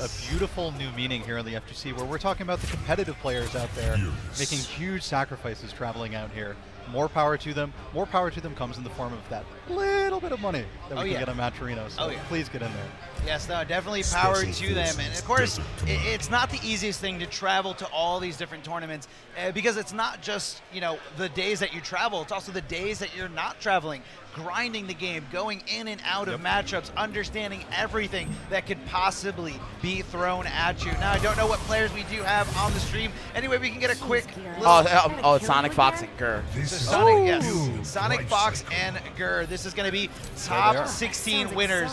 a beautiful new meaning here in the FGC where we're talking about the competitive players out there making huge sacrifices traveling out here. More power to them. More power to them comes in the form of that little bit of money that we can get on Matcherino. So please get in there. Yes, no, definitely power to them. And of course, it's not the easiest thing to travel to all these different tournaments because it's not just, you know, the days that you travel, it's also the days that you're not traveling, grinding the game, going in and out of matchups, understanding everything that could possibly be thrown at you. Now, I don't know what players we do have on the stream. Anyway, we can get a quick Oh, it's SonicFox and Gur. SonicFox and Gur. This is going to be top 16 winners.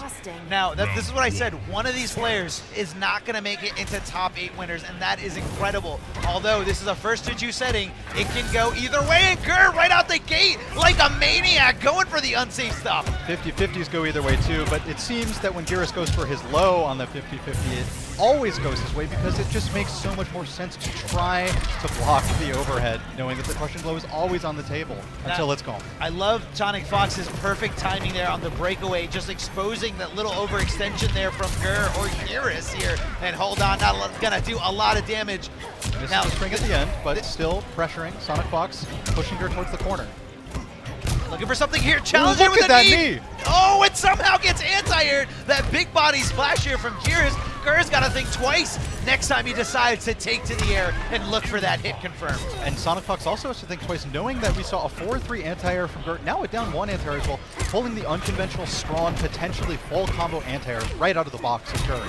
Now, this is what I said. One of these players is not going to make it into top 8 winners, and that is incredible. Although this is a first to 2 setting, it can go either way. And Gur right out the gate like a maniac going for the unsafe stuff. 50-50s go either way too, but it seems that when Geras goes for his low on the 50-50, it always goes his way because it just makes so much more sense to try to block the overhead, knowing that the crushing blow is always on the table until it's gone. I love SonicFox's perfect timing there on the breakaway, just exposing that little overextension there from Gur or Geras here. And hold on, not gonna do a lot of damage. This is the spring at the end, but still pressuring SonicFox, pushing Gur towards the corner. Looking for something here, challenging with a knee. Oh, it somehow gets anti-aired. That big body splash here from Geras. Gur's got to think twice next time he decides to take to the air and look for that hit confirmed. And SonicFox also has to think twice, knowing that we saw a 4-3 anti-air from Gur, now a down 1 anti-air as well, pulling the unconventional, strong, potentially full combo anti-air right out of the box of Gur.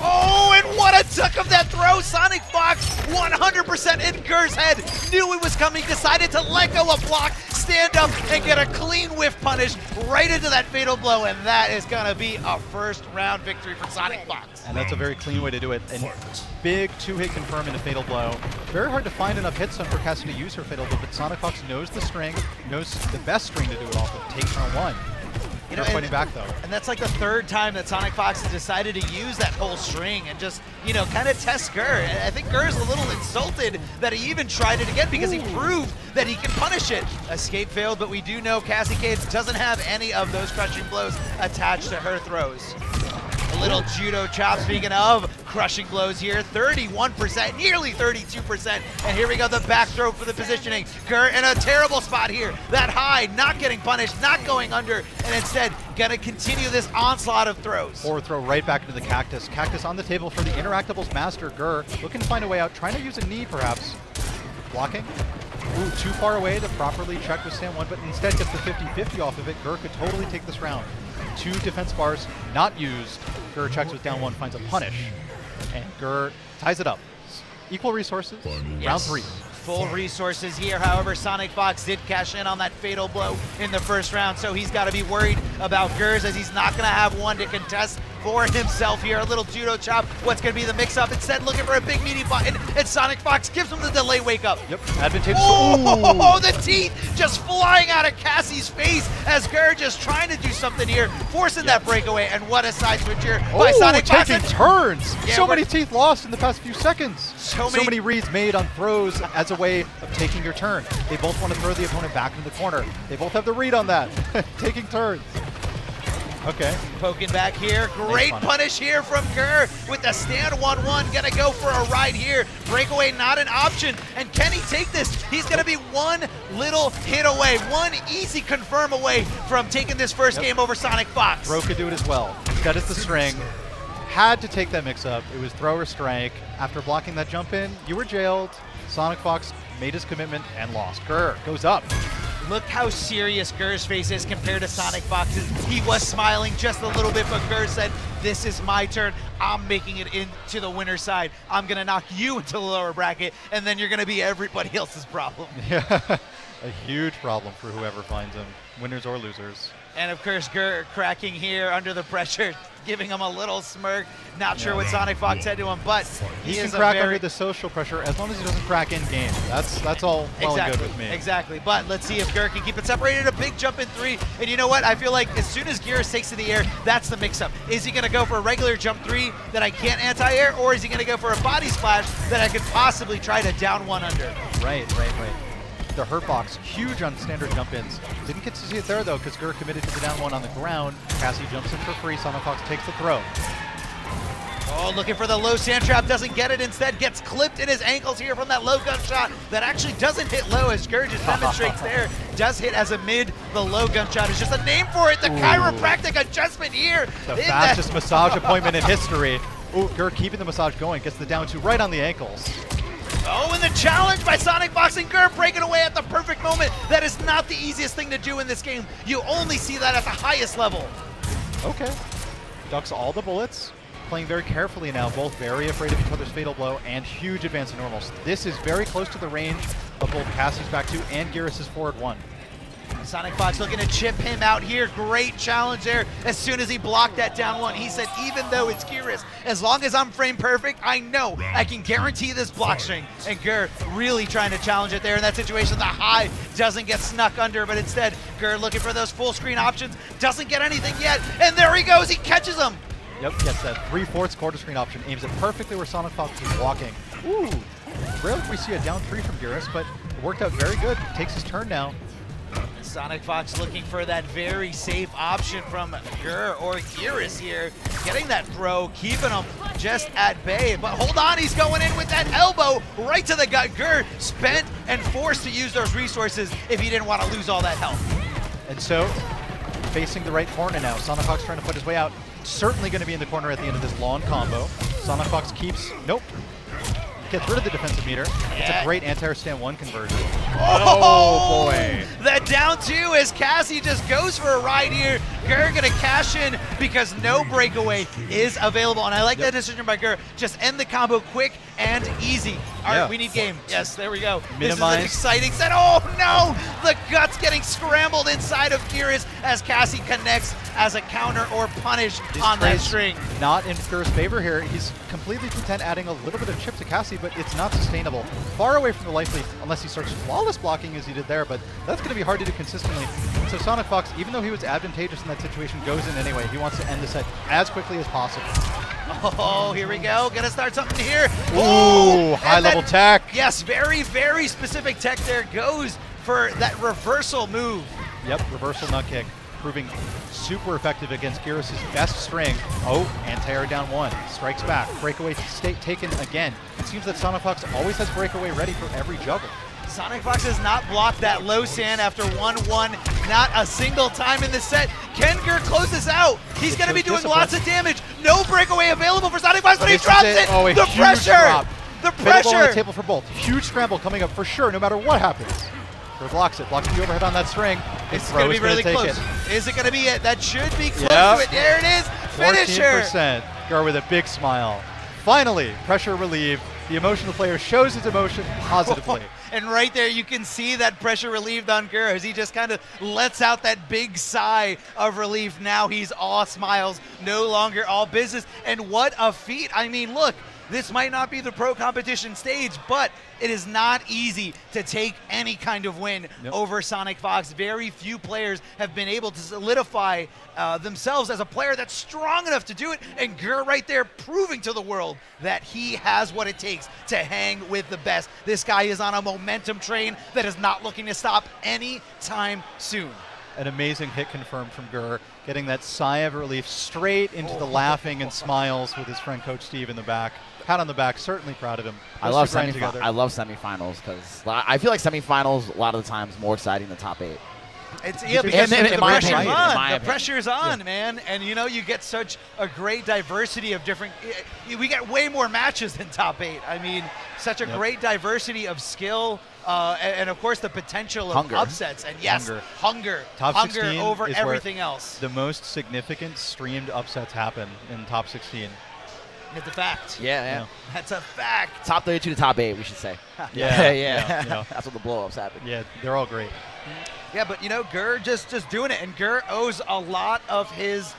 Oh, and what a tuck of that throw! SonicFox 100% in Gur's head, knew it was coming, decided to let go a block, stand up, and get a clean whiff punish right into that fatal blow, and that is going to be a first round victory for SonicFox. And that's a very clean way to do it. And big 2-hit confirm in a fatal blow. Very hard to find enough hits for Cassie to use her fatal blow, but SonicFox knows the string, knows the best string to do it off of. Take turn 1. You know, fighting back though. And that's like the 3rd time that SonicFox has decided to use that whole string and just, you know, kind of test Gur. And I think Gur's a little insulted that he even tried it again because he proved that he can punish it. Escape failed, but we do know Cassie Cage doesn't have any of those crushing blows attached to her throws. A little judo chop, speaking of crushing blows here, 31%, nearly 32%. And here we go, the back throw for the positioning. Gur in a terrible spot here. That high, not getting punished, not going under, and instead gonna continue this onslaught of throws. Or throw right back into the Cactus. Cactus on the table for the Interactables master, Gur, looking to find a way out, trying to use a knee perhaps. Blocking. Ooh, too far away to properly check with Stand 1, but instead gets the 50-50 off of it. Gur could totally take this round. 2 defense bars not used. Gur checks with down 1, finds a punish, and Gur ties it up. Equal resources, round 3. Full resources here, however, SonicFox did cash in on that fatal blow in the first round, so he's got to be worried about Gurs as he's not going to have one to contest for himself here. A little judo chop. What's going to be the mix-up? Instead, looking for a big meaty button, and SonicFox gives him the delay wake-up. Yep, advantageous. Oh, the teeth just flying out of Cassie's face as Gur just trying to do something here, forcing that breakaway, and what a side switch here by SonicFox. Taking turns. Yeah, so many teeth lost in the past few seconds. So many reads made on throws as a way of taking your turn. They both want to throw the opponent back into the corner. They both have the read on that. Taking turns. Okay. Poking back here. Great punish here from Gur with the stand 1-1. Gonna go for a ride here. Breakaway not an option. And can he take this? He's gonna be one little hit away, one easy confirm away from taking this first game over SonicFox. Bro could do it as well. Got it the string. Had to take that mix-up. It was throw or strike. After blocking that jump in, you were jailed. SonicFox made his commitment and lost. Gur goes up. Look how serious Gur's face is compared to SonicFox's. He was smiling just a little bit, but Gur said, this is my turn. I'm making it into the winner's side. I'm going to knock you into the lower bracket, and then you're going to be everybody else's problem. Yeah, a huge problem for whoever finds him, winners or losers. And of course, Gur cracking here under the pressure, giving him a little smirk. Not sure what SonicFox said to him, but he can crack under the social pressure as long as he doesn't crack in game. That's all well and good with me. Exactly. But let's see if Gur can keep it separated. A big jump in 3. And you know what? I feel like as soon as Geras takes to the air, that's the mix-up. Is he going to go for a regular jump 3 that I can't anti-air, or is he going to go for a body splash that I could possibly try to down 1 under? Right. The hurt box, huge on standard jump-ins. Didn't get to see it there though, because Gur committed to the down 1 on the ground. Cassie jumps in for free. SonicFox takes the throw. Oh, looking for the low sand trap, doesn't get it, instead gets clipped in his ankles here from that low gunshot that actually doesn't hit low, as Geras just demonstrates there. Does hit as a mid, the low gunshot is just a name for it, the chiropractic adjustment here. The fastest massage appointment in history. Ooh, Geras keeping the massage going, gets the down two right on the ankles. Oh, and the challenge by SonicFox and Geras breaking away at the perfect moment. That is not the easiest thing to do in this game. You only see that at the highest level. Okay. Ducks all the bullets. Playing very carefully now, both very afraid of each other's fatal blow and huge advance in normals. This is very close to the range of both Cassie's back two and Geras' forward one. SonicFox looking to chip him out here. Great challenge there. As soon as he blocked that down one, he said, even though it's Geras, as long as I'm frame perfect, I know I can guarantee this block string. And Geras really trying to challenge it there in that situation. The high doesn't get snuck under, but instead, Geras looking for those full screen options. Doesn't get anything yet. And there he goes. He catches him. Yep, gets that 3/4 quarter screen option. Aims it perfectly where SonicFox is walking. Ooh. Rarely we see a down 3 from Geras, but it worked out very good. Takes his turn now. SonicFox looking for that very safe option from Geras here. Getting that throw, keeping him just at bay. But hold on, he's going in with that elbow right to the gut. Geras spent and forced to use those resources if he didn't want to lose all that health. And so, facing the right corner now. SonicFox trying to put his way out. Certainly going to be in the corner at the end of this long combo. SonicFox keeps, nope. Gets rid of the defensive meter. It's a great anti-air stand 1 conversion. Oh boy. That down 2 as Cassie just goes for a ride here. Geras gonna cash in because no breakaway is available. And I like that decision by Geras. Just end the combo quick and easy. All right, we need game. Yes, there we go. Minimize. This is an exciting set. Oh no! The guts getting scrambled inside of Geras as Cassie connects as a counter or punish on that string. Not in Geras' favor here. He's completely content adding a little bit of chip to Cassie, but it's not sustainable. Far away from the life lead, unless he starts flawless blocking as he did there, but that's going to be hard to do consistently. So SonicFox, even though he was advantageous in that situation, goes in anyway. He wants to end the set as quickly as possible. Oh, here we go. Gonna start something here. Ooh, high-level tech. Yes, very, very specific tech there. Goes for that reversal move. Yep, reversal nut kick. Proving super effective against Geras' best string. Oh, anti-air down 1. Strikes back. Breakaway taken again. It seems that SonicFox always has breakaway ready for every juggle. SonicFox has not blocked that low sand after 1-1, not a single time in this set. Can Geras close this out? He's going to be doing lots of damage. No breakaway available for SonicFox, but he drops it. Oh, the pressure! Drop. The pressure! On the pressure! table for both. Huge scramble coming up for sure, no matter what happens. Geras blocks it, blocks the overhead on that string. It's going to be really close. Is it going to be it? That should be close to it. There it is. Finisher! 14%. Geras with a big smile. Finally, pressure relieved. The emotional player shows his emotion positively. And right there, you can see that pressure relieved on Geras. He just kind of lets out that big sigh of relief. Now he's all smiles, no longer all business. And what a feat. I mean, look, this might not be the pro competition stage, but it is not easy to take any kind of win over SonicFox. Very few players have been able to solidify themselves as a player that's strong enough to do it. And Geras right there proving to the world that he has what it takes to hang with the best. This guy is on a momentum train that is not looking to stop anytime soon. An amazing hit confirmed from Geras, getting that sigh of relief straight into the laughing and smiles with his friend Coach Steve in the back. Pat on the back, certainly proud of him. I love semifinals because I feel like semifinals a lot of the times more exciting than top 8. It's because the pressure's on, man, and you know you get such a great diversity of different. We get way more matches than top 8. I mean, such a great diversity of skill, and of course the potential of upsets. And yes, hunger over everything else. The most significant streamed upsets happen in top 16. It's a fact. Yeah. That's a fact. Top 32 to top 8, we should say. Yeah. That's what the blow-ups happen. Yeah, they're all great. Yeah, but you know, Geras just doing it, and Geras owes a lot of his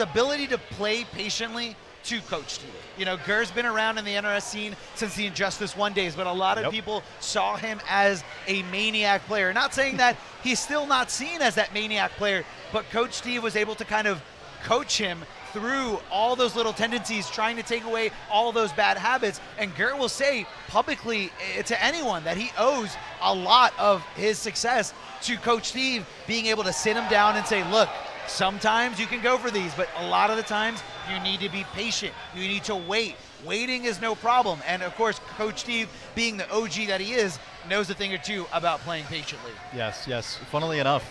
ability to play patiently to Coach Steve. You know, Geras been around in the NRS scene since the Injustice 1 days, but a lot of people saw him as a maniac player. Not saying that he's still not seen as that maniac player, but Coach Steve was able to kind of coach him through all those little tendencies, trying to take away all those bad habits. And Geras will say publicly to anyone that he owes a lot of his success to Coach Steve being able to sit him down and say, look, sometimes you can go for these, but a lot of the times You need to be patient. You need to wait. Waiting is no problem. And of course, Coach Steve, being the OG that he is, knows a thing or two about playing patiently. Yes, yes. Funnily enough,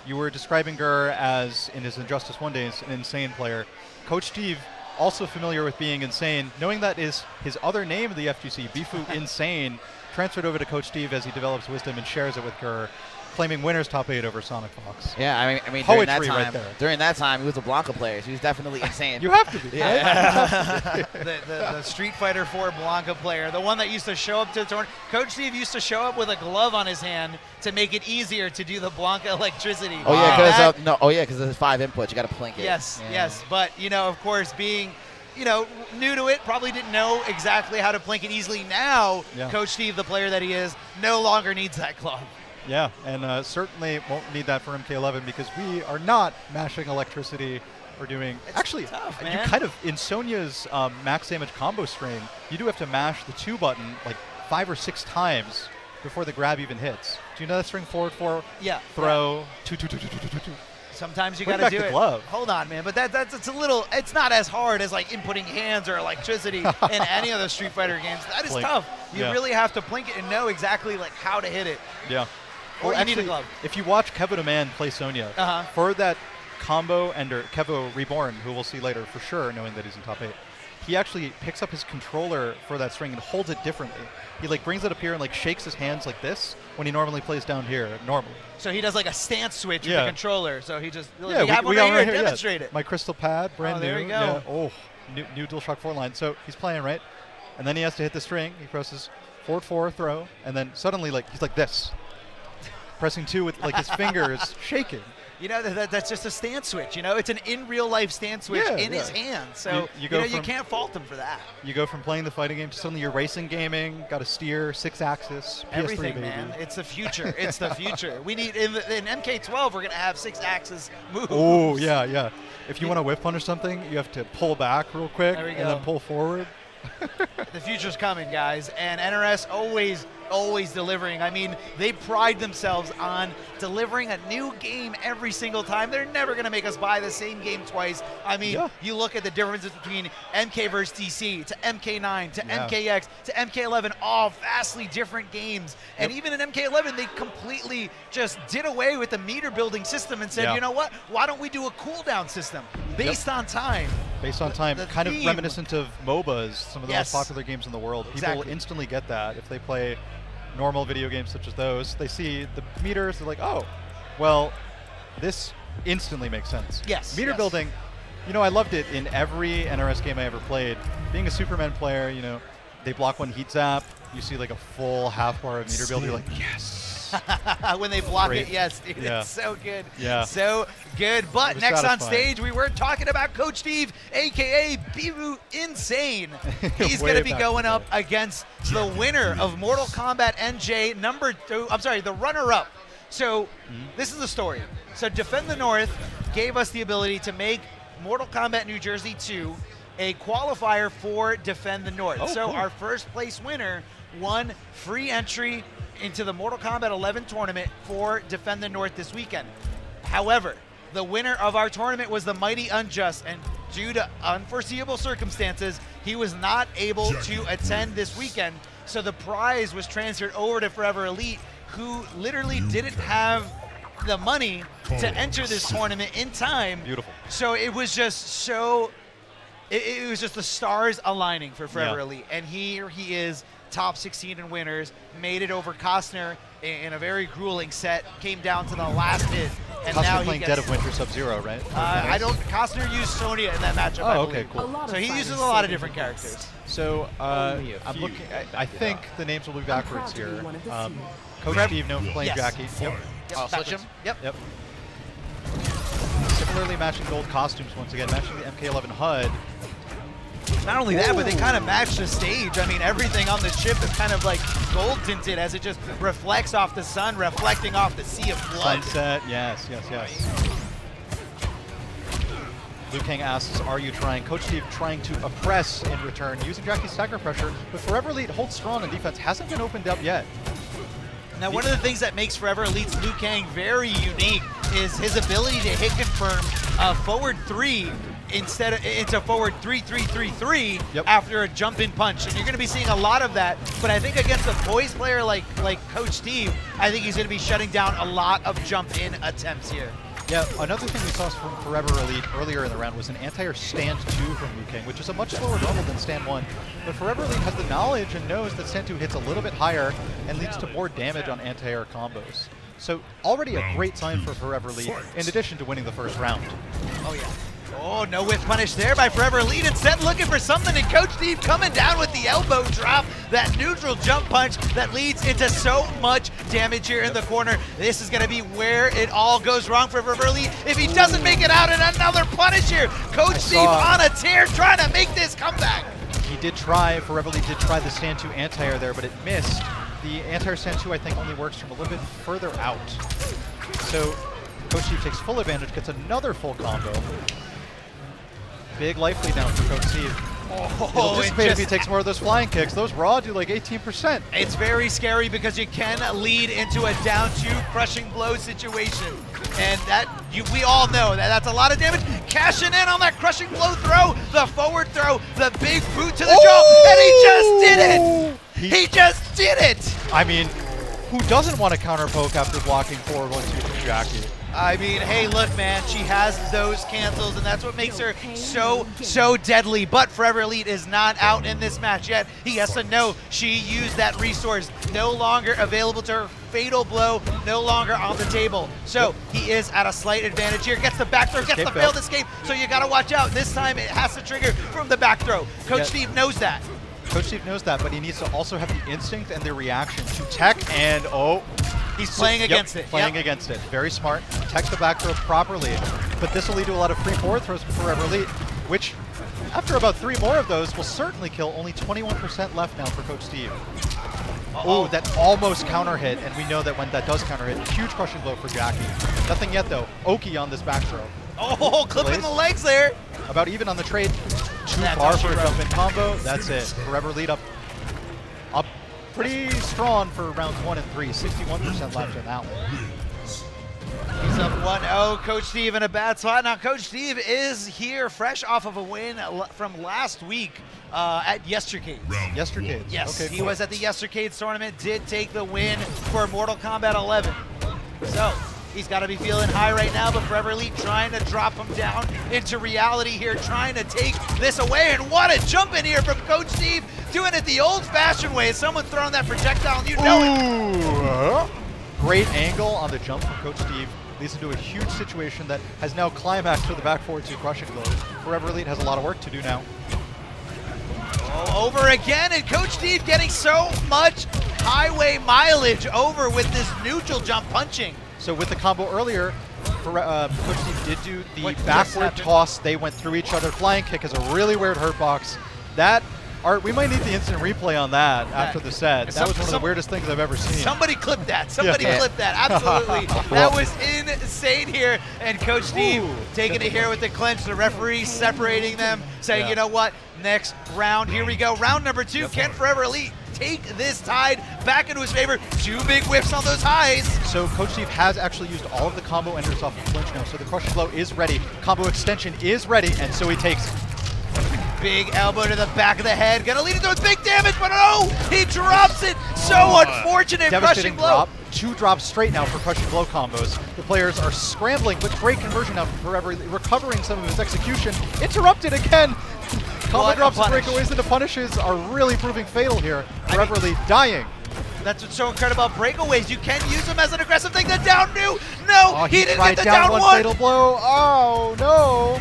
you were describing Gur as, in his Injustice 1 days, an insane player. Coach Steve, also familiar with being insane, knowing that is his other name in the FGC, Bifu Insane, transferred over to Coach Steve as he develops wisdom and shares it with Gur, claiming winners top 8 over SonicFox. Yeah, I mean during that time, he was a Blanca player, so he was definitely insane. You have to be. Yeah. the Street Fighter 4 Blanca player, the one that used to show up to the tournament. Coach Steve used to show up with a glove on his hand to make it easier to do the Blanca electricity. Oh yeah, because there's 5 inputs. You got to plink it. Yes, yeah. yes. But of course, being new to it, probably didn't know exactly how to plink it easily. Now, Coach Steve, the player that he is, no longer needs that glove. Yeah, and certainly won't need that for MK11 because we are not mashing electricity or doing... It's actually, tough, man. You kind of, in Sonya's max damage combo string, you do have to mash the 2 button like 5 or 6 times before the grab even hits. Do you know that string? Forward 4, throw, 2, 2, 2, 2, 2, 2, 2. Sometimes you Bring got to back do the it. glove. Hold on, man. But it's a little. It's not as hard as like inputting hands or electricity in any of the Street Fighter games. That is Plink. tough. You really have to plink it and know exactly like how to hit it. Yeah. Or well, you need a glove. If you watch Kevoxreborn play Sonya, for that combo ender Kevoxreborn, who we'll see later for sure, knowing that he's in top 8, he actually picks up his controller for that string and holds it differently. He like brings it up here and like shakes his hands like this when he normally plays down here normally. So he does like a stance switch with the controller. So he just we have we one got right here. Demonstrate it. My crystal pad, brand new. There you go. Yeah. Oh, new DualShock 4 line. So he's playing right, and then he has to hit the string. He presses forward 4 throw, and then suddenly like he's like this, pressing 2 with like his fingers shaking. That's just a stance switch. It's an in real life stance switch in his hand. So you can't fault him for that. You go from playing the fighting game to suddenly you're racing gaming, got a steer, 6-axis, PS3, everything, baby. man. It's the future. It's the future. We need in MK12. We're gonna have 6-axis moves. Oh yeah. If you want to whip punish something, you have to pull back real quick and then pull forward. The future's coming, guys, and NRS always delivering. I mean, they pride themselves on delivering a new game every single time. They're never going to make us buy the same game twice. I mean, you look at the differences between MK versus DC to MK9 to MKX to MK11, all vastly different games. And even in MK11, they completely just did away with the meter building system and said, you know what? Why don't we do a cooldown system based on time? Based on time, kind of reminiscent of MOBAs, some of the most popular games in the world. Exactly. People instantly get that if they play normal video games such as those. They see the meters, they're like, oh, well, this instantly makes sense. Yes. Meter building, I loved it in every NRS game I ever played. Being a Superman player, they block one heat zap, you see like a full half bar of meter build, you're like, yes. When they block it, yes, dude, it's so good. Yeah. So good. But next on stage, we were talking about Coach Steve, a.k.a. Bifu Insane. He's going to be going up against the winner of Mortal Kombat NJ the runner-up. So this is the story. So Defend the North gave us the ability to make Mortal Kombat New Jersey 2 a qualifier for Defend the North. Our first place winner won free entry into the Mortal Kombat 11 tournament for Defend the North this weekend. However, the winner of our tournament was the Mighty Unjust, and due to unforeseeable circumstances, he was not able to attend this weekend. So the prize was transferred over to Forever Elite, who literally didn't have the money to enter this tournament in time. Beautiful. So it was just it was just the stars aligning for Forever Elite, and here he is, top 16 in winners, made it over Costner in a very grueling set, came down to the last hit, and Costner now playing Dead of Winter Sub-Zero, right? Costner used Sonya in that matchup. I believe. Cool. So he uses a lot of different characters. So I'm looking. I think the names will be backwards here. Coach Steve known for playing Jacqui. Yep. Similarly, matching gold costumes once again, matching the MK11 HUD. Not only that, but they kind of match the stage. I mean, everything on the ship is kind of like gold tinted as it just reflects off the sun, reflecting off the sea of blood. Sunset, yes. Liu Kang asks, are you trying? Coach Steve trying to oppress in return, using Jacqui's stagger pressure, but Forever Elite holds strong on defense, hasn't been opened up yet. Now, one of the things that makes Forever Elite's Liu Kang very unique is his ability to hit confirm forward 3 instead of into forward 3-3-3-3 Yep. after a jump in punch, and you're going to be seeing a lot of that. But I think against a poised player like Coach Steve, I think he's going to be shutting down a lot of jump in attempts here. Yeah, another thing we saw from Forever Elite earlier in the round was an anti-air stand 2 from Kang, which is a much slower normal than stand 1. But Forever Elite has the knowledge and knows that stand 2 hits a little bit higher and leads to more damage on anti-air combos. So already a great sign for Forever Elite, in addition to winning the first round. Oh, yeah. Oh, no whiff punish there by Forever Elite. Instead, looking for something, and Coach Steve coming down with the elbow drop, that neutral jump punch that leads into so much damage here in the corner. This is going to be where it all goes wrong for Forever Elite if he doesn't make it out, and another punish here. Coach Steve on a tear trying to make this comeback. He did try, Forever Elite did try the stand 2 anti-air there, but it missed. The anti-air stand 2, I think, only works from a little bit further out. So Coach Steve takes full advantage, gets another full combo. Big life lead down for Coach Steve. It'll dissipate if he takes more of those flying kicks. Those raw do like 18%. It's very scary because you can lead into a down 2 crushing blow situation. And that, we all know that that's a lot of damage. Cashing in on that crushing blow throw, the forward throw, the big boot to the jaw, and he just did it! He just did it! I mean, who doesn't want to counter poke after blocking forward 1-2 from Jacqui? I mean, hey, look, man, she has those cancels, and that's what makes her so deadly. But Forever Elite is not out in this match yet. He has to know she used that resource. No longer available to her. Fatal blow, no longer on the table. So he is at a slight advantage here. Gets the back throw, gets the failed escape. So you got to watch out. This time it has to trigger from the back throw. Coach Steve knows that. Coach Steve knows that, but he needs to also have the instinct and the reaction to tech, and he's playing against it. Playing against it. Very smart. Tech the back throw properly. But this will lead to a lot of free forward throws for Forever Elite, which, after about 3 more of those, will certainly kill. Only 21% left now for Coach Steve. Oh, that almost counter hit, and we know that when that does counter hit, huge crushing blow for Jacqui. Nothing yet, though. Oki on this back throw. Oh, clipping the legs there. About even on the trade. Too far for a jump in combo. That's it. Forever Elite up pretty strong for rounds 1 and 3. 61% left in that one. He's up 1-0. Coach Steve in a bad spot. Now, Coach Steve is here fresh off of a win from last week at Yestercade. Yestercade. Yes, okay, he cool. was at the Yestercade tournament, did take the win for Mortal Kombat 11. So he's got to be feeling high right now, but Forever Elite trying to drop him down into reality here, trying to take this away. And what a jump in here from Coach Steve, doing it the old-fashioned way. Someone throwing that projectile, and you know it. Great angle on the jump from Coach Steve. Leads into a huge situation that has now climaxed to the back forward 2 crushing blow. Forever Elite has a lot of work to do now. Oh, over again, and Coach Steve getting so much highway mileage over with this neutral jump punching. So with the combo earlier, Coach Steve did do the backward toss. They went through each other. Flying kick is a really weird hurt box. That, we might need the instant replay on that after the set. That was one of the weirdest things I've ever seen. Somebody clip that. Somebody clip that. Absolutely. That was insane here. And Coach Steve taking it here with the clinch. The referee separating them, saying, you know what, next round, here we go. Round number 2, can Forever Elite take this tide back into his favor? 2 big whiffs on those highs. So Coach Steve has actually used all of the combo enders off of clinch now, so the crushing blow is ready. Combo extension is ready, and so he takes it. Big elbow to the back of the head. Gonna lead into a big damage, but no! He drops it! So unfortunate. Crushing blow. Drop. 2 drops straight now for crushing blow combos. The players are scrambling, but great conversion now from Forever, recovering some of his execution. Interrupted again! Combo drops and breakaways into punishes are really proving fatal here. Forever Elite dying. That's what's so incredible about breakaways. You can use them as an aggressive thing. The down new. No, he didn't get the down one. Fatal blow. Oh, no.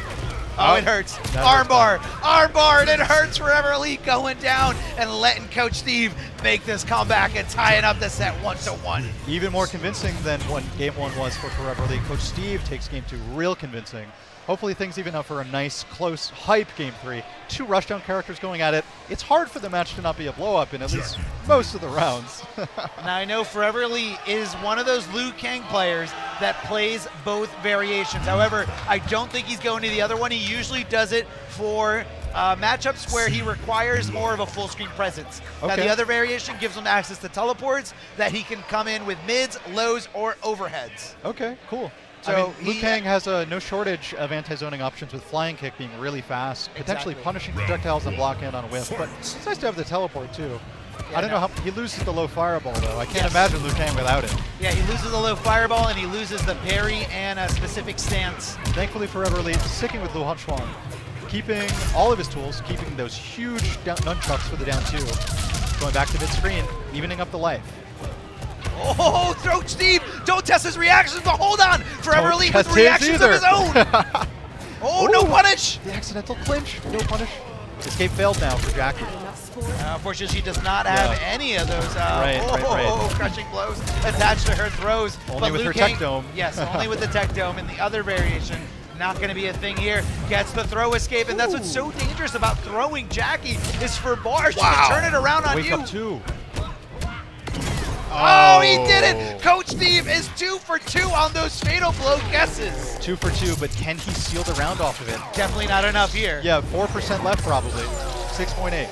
Oh, it hurts. Armbar, armbar, and it hurts. Forever Elite going down and letting Coach Steve make this comeback and tying up the set 1-1. Even more convincing than what Game 1 was for Forever Elite. Coach Steve takes Game 2 real convincing. Hopefully things even up for a nice, close, hype Game 3. 2 rushdown characters going at it. It's hard for the match to not be a blow-up in at least most of the rounds. Now I know Forever Elite is one of those Liu Kang players that plays both variations. However, I don't think he's going to the other one. He usually does it for matchups where he requires more of a full screen presence. Now the other variation gives him access to teleports that he can come in with mids, lows, or overheads. Okay, cool. So I mean, Kang has no shortage of anti-zoning options with flying kick being really fast, potentially punishing projectiles and block in on a whiff. But it's nice to have the teleport too. Yeah, I don't know how he loses the low fireball though. I can't imagine Liu Kang without it. Yeah, he loses the low fireball and he loses the parry and a specific stance. Thankfully, Forever Elite sticking with Lu Hanchuan, keeping all of his tools, keeping those huge nunchucks for the down 2, going back to mid-screen, evening up the life. Oh, throw Steve! Don't test his reactions, but hold on! Forever Elite with reactions of his own! Oh, no punish! The accidental clinch, no punish. Escape failed now for Jacqui. Unfortunately, she does not have any of those right. crushing blows attached to her throws. Only with her tech dome. Yes, only with the tech dome and the other variation. Not going to be a thing here. Gets the throw escape, and that's what's so dangerous about throwing Jacqui is for bars. She can turn it around on you. Up 2. Oh, he did it! Coach Steve is 2 for 2 on those fatal blow guesses. 2 for 2, but can he seal the round off of it? Definitely not enough here. Yeah, 4% left probably. 6.8.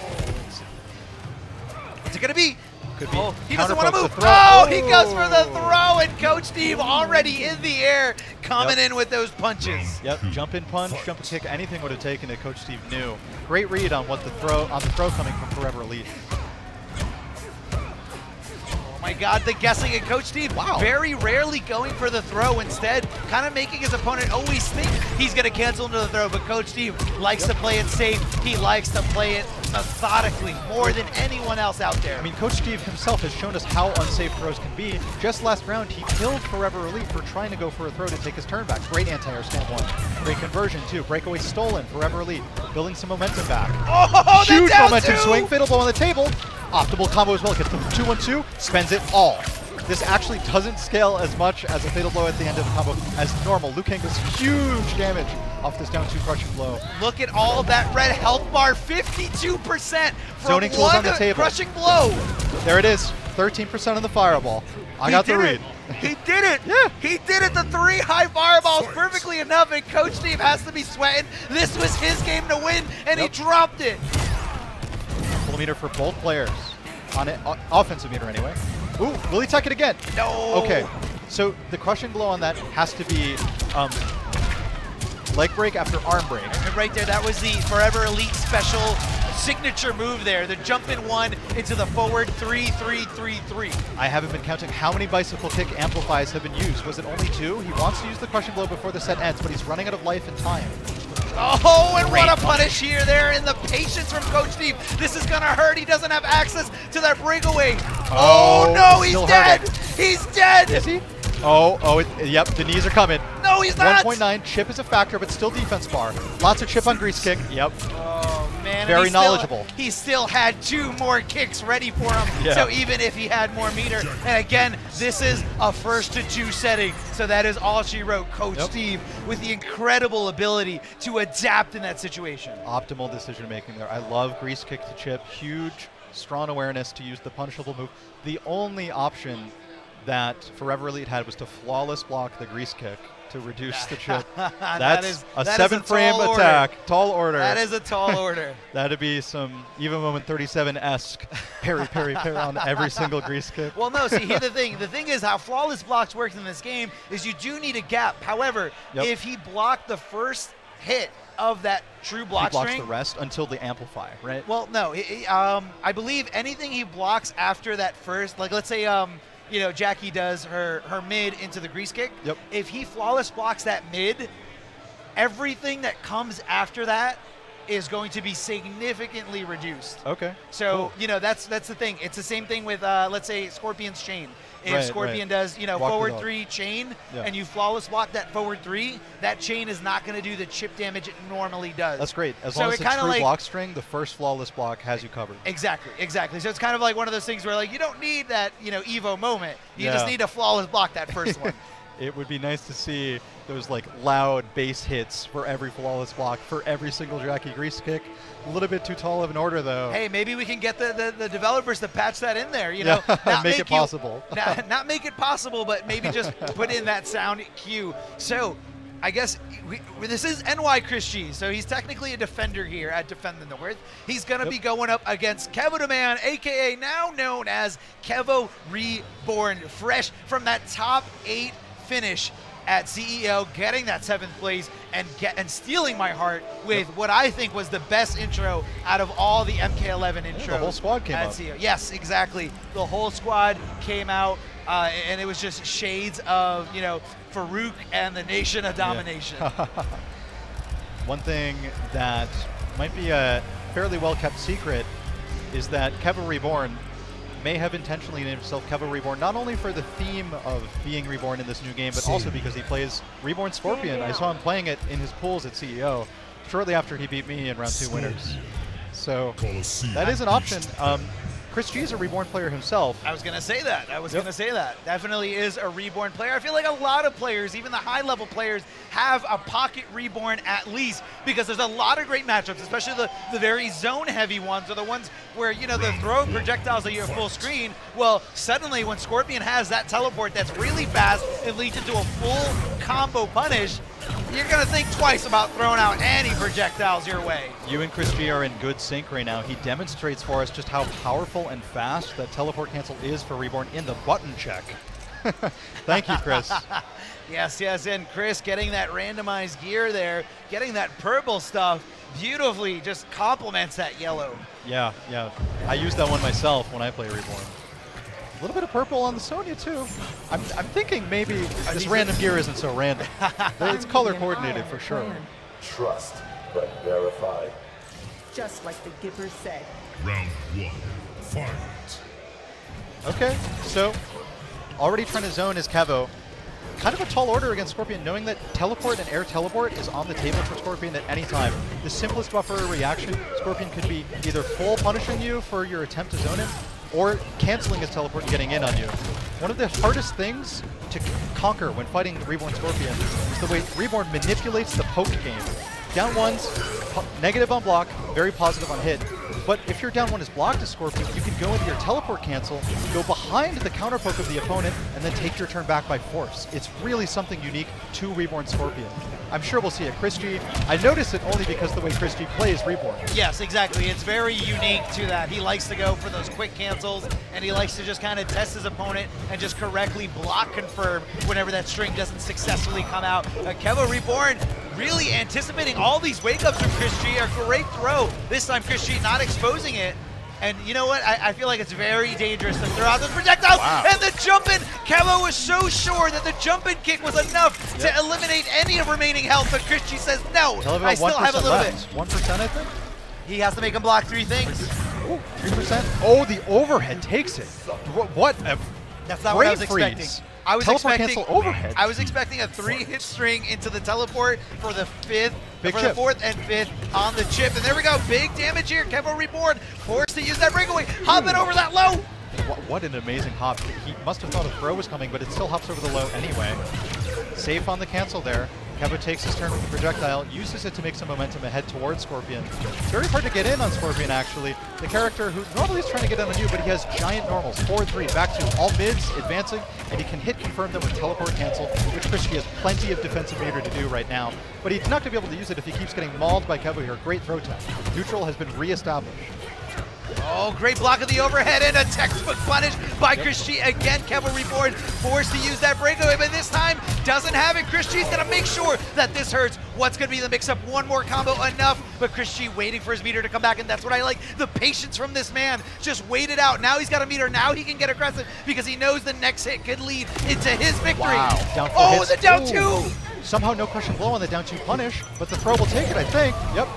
Is it going to be? Could be. Oh, he doesn't want to move. Throw. Oh, he goes for the throw, and Coach Steve already in the air, coming in with those punches. Yep, jump in punch, jump and kick, anything would have taken it. Coach Steve knew. Great read on what the throw coming from Forever Elite. Oh my God, the guessing, and Coach Steve very rarely going for the throw, instead kind of making his opponent always think he's going to cancel into the throw, but Coach Steve likes to play it safe. He likes to play it methodically more than anyone else out there. I mean, Coach Steve himself has shown us how unsafe throws can be. Just last round, he killed Forever Elite for trying to go for a throw to take his turn back. Great anti-air stand 1. Great conversion, too. Breakaway stolen. Forever Elite building some momentum back. Oh, huge momentum swing. Fatal blow on the table. Optimal combo as well. Gets the 2-1-2. Spends it all. This actually doesn't scale as much as a fatal blow at the end of the combo as normal. Liu Kang does huge damage off this down 2 crushing blow. Look at all of that red health bar, 52% from Zoning tools on the table. Crushing blow. There it is, 13% on the fireball. I got the read. He did it. Yeah. He did it. The 3 high fireballs perfectly enough, and Coach Steve has to be sweating. This was his game to win, and he dropped it. Full meter for both players. On it, offensive meter anyway. Ooh, will he tech it again? No. Okay, so the crushing blow on that has to be leg break after arm break. And right there, that was the Forever Elite special signature move there. The jump in 1 into the forward 3-3-3-3. I haven't been counting how many bicycle kick amplifies have been used. Was it only 2? He wants to use the crushing blow before the set ends, but he's running out of life and time. Oh, and what a punish here there, and the patience from Coach Steve. This is gonna hurt. He doesn't have access to that breakaway. Oh no, he's dead. He's dead. Is he? Yep, the knees are coming. No, he's not. 1.9, chip is a factor, but still defense bar. Lots of chip on grease kick. Yep. Oh man, very knowledgeable. He still had 2 more kicks ready for him. Yeah. So even if he had more meter, and again, this is a 1st to 2 setting. So that is all she wrote. Coach Steve with the incredible ability to adapt in that situation. Optimal decision making there. I love grease kick to chip. Huge, strong awareness to use the punishable move. The only option that Forever Elite had was to flawless block the grease kick to reduce the chip. That's a 7-frame attack. Tall order. That is a tall order. That'd be some Even Moment 37-esque parry on every single grease kick. Well, no, see, here's the thing. The thing is how flawless blocks work in this game is you do need a gap. However, if he blocked the first hit of that true block string, he blocks the rest until the amplify, right? Well, no. I believe anything he blocks after that first, like let's say you know, Jacqui does her mid into the grease kick. Yep. If he flawless blocks that mid, everything that comes after that is going to be significantly reduced. Okay. So, you know, that's the thing. It's the same thing with, let's say, Scorpion's chain. If Scorpion does, you know, forward 3 chain, and you flawless block that forward 3, that chain is not going to do the chip damage it normally does. That's great. As long as it's true block string, the first flawless block has you covered. Exactly. So it's kind of like one of those things where, like, you don't need that, you know, Evo moment. You just need to flawless block that first one. It would be nice to see those like loud base hits for every flawless block for every single Jacqui grease kick. A little bit too tall of an order though. Hey, maybe we can get the developers to patch that in there. You know, not make it possible. Not make it possible, but maybe just put in that sound cue. So, I guess this is NYChrisG, so he's technically a defender here at Defend the North. He's going to be going up against Kevoxreborn, a.k.a. now known as Kevoxreborn, fresh from that top 8 finish at CEO, getting that 7th place and stealing my heart with what I think was the best intro out of all the MK11 intros. The whole squad came out. CEO. Yes, exactly. The whole squad came out, and it was just shades of, you know, Farouk and the Nation of Domination. Yeah. One thing that might be a fairly well-kept secret is that Kevoxreborn may have intentionally named himself Kevoxreborn, not only for the theme of being reborn in this new game, but also because he plays Reborn Scorpion. I saw him playing it in his pools at CEO shortly after he beat me in round 2 winners. So that is an option. ChrisG is a Reborn player himself. I was going to say that. Definitely is a Reborn player. I feel like a lot of players, even the high-level players, have a pocket Reborn at least, because there's a lot of great matchups, especially the very zone-heavy ones, or the ones where, you know, they're throwing projectiles at you at full screen. Well, suddenly when Scorpion has that teleport that's really fast, it leads into a full combo punish, you're going to think twice about throwing out any projectiles your way. You and ChrisG are in good sync right now. He demonstrates for us just how powerful and fast that teleport cancel is for Reborn in the button check. Thank you, Chris. Yes, and Chris getting that randomized gear there, getting that purple stuff, beautifully just complements that yellow. Yeah. I use that one myself when I play Reborn. A little bit of purple on the Sonya, too. I'm thinking maybe this random gear isn't so random. It's color coordinated for sure. Trust, but verify. Just like the Gipper said. Round 1, fight. Okay, so already trying to zone is Kevo. Kind of a tall order against Scorpion, knowing that teleport and air teleport is on the table for Scorpion at any time. The simplest buffer reaction, Scorpion could be either full punishing you for your attempt to zone him, or canceling his teleport and getting in on you. One of the hardest things to conquer when fighting Reborn Scorpion is the way Reborn manipulates the poke game. Down 1's negative on block, very positive on hit. But if your down 1 is blocked as Scorpion, you can go into your teleport cancel, go behind the counter poke of the opponent, and then take your turn back by force. It's really something unique to Reborn Scorpion. I'm sure we'll see it ChrisG. I notice it only because the way ChrisG plays Reborn. Yes, exactly. It's very unique to that. He likes to go for those quick cancels, and he likes to just kind of test his opponent and just correctly block confirm whenever that string doesn't successfully come out. Kevoxreborn really anticipating all these wake-ups from ChrisG. A great throw. This time ChrisG not exposing it. And you know what? I feel like it's very dangerous to throw out those projectiles. Wow. And the jump-in! Kevo was so sure that the jump-in kick was enough to eliminate any of remaining health, but ChrisG says, no, I still have a little bit. 1%, I think? He has to make him block 3 things. Ooh, 3%? Oh, the overhead takes it. What? That's not what I was expecting. I was expecting overhead. I was expecting a 3-hit string into the teleport for the 5th, Big for chip. the 4th and 5th on the chip. And there we go, big damage here. Kevoxreborn forced to use that breakaway, hopping over that low. What an amazing hop. He must have thought a throw was coming, but it still hops over the low anyway. Safe on the cancel there. Kevo takes his turn with the projectile, uses it to make some momentum ahead towards Scorpion. It's very hard to get in on Scorpion, actually. The character who normally is trying to get in on you, but he has giant normals. 4-3, back to all mids, advancing, and he can hit confirm them with teleport cancel, which ChrisG has plenty of defensive meter to do right now. But he's not going to be able to use it if he keeps getting mauled by Kevo here. Great throw tech. Neutral has been re-established. Oh, great block of the overhead and a textbook punish by ChrisG. Again, Kevoxreborn forced to use that breakaway, but this time doesn't have it. ChrisG's gonna make sure that this hurts. What's gonna be the mix-up? One more combo, enough, but ChrisG waiting for his meter to come back, and that's what I like. The patience from this man. Just wait it out. Now he's got a meter. Now he can get aggressive because he knows the next hit could lead into his victory. Wow. Down oh, hits. the down 2! Somehow no crushing blow on the down 2 punish, but the throw will take it, I think. Yep.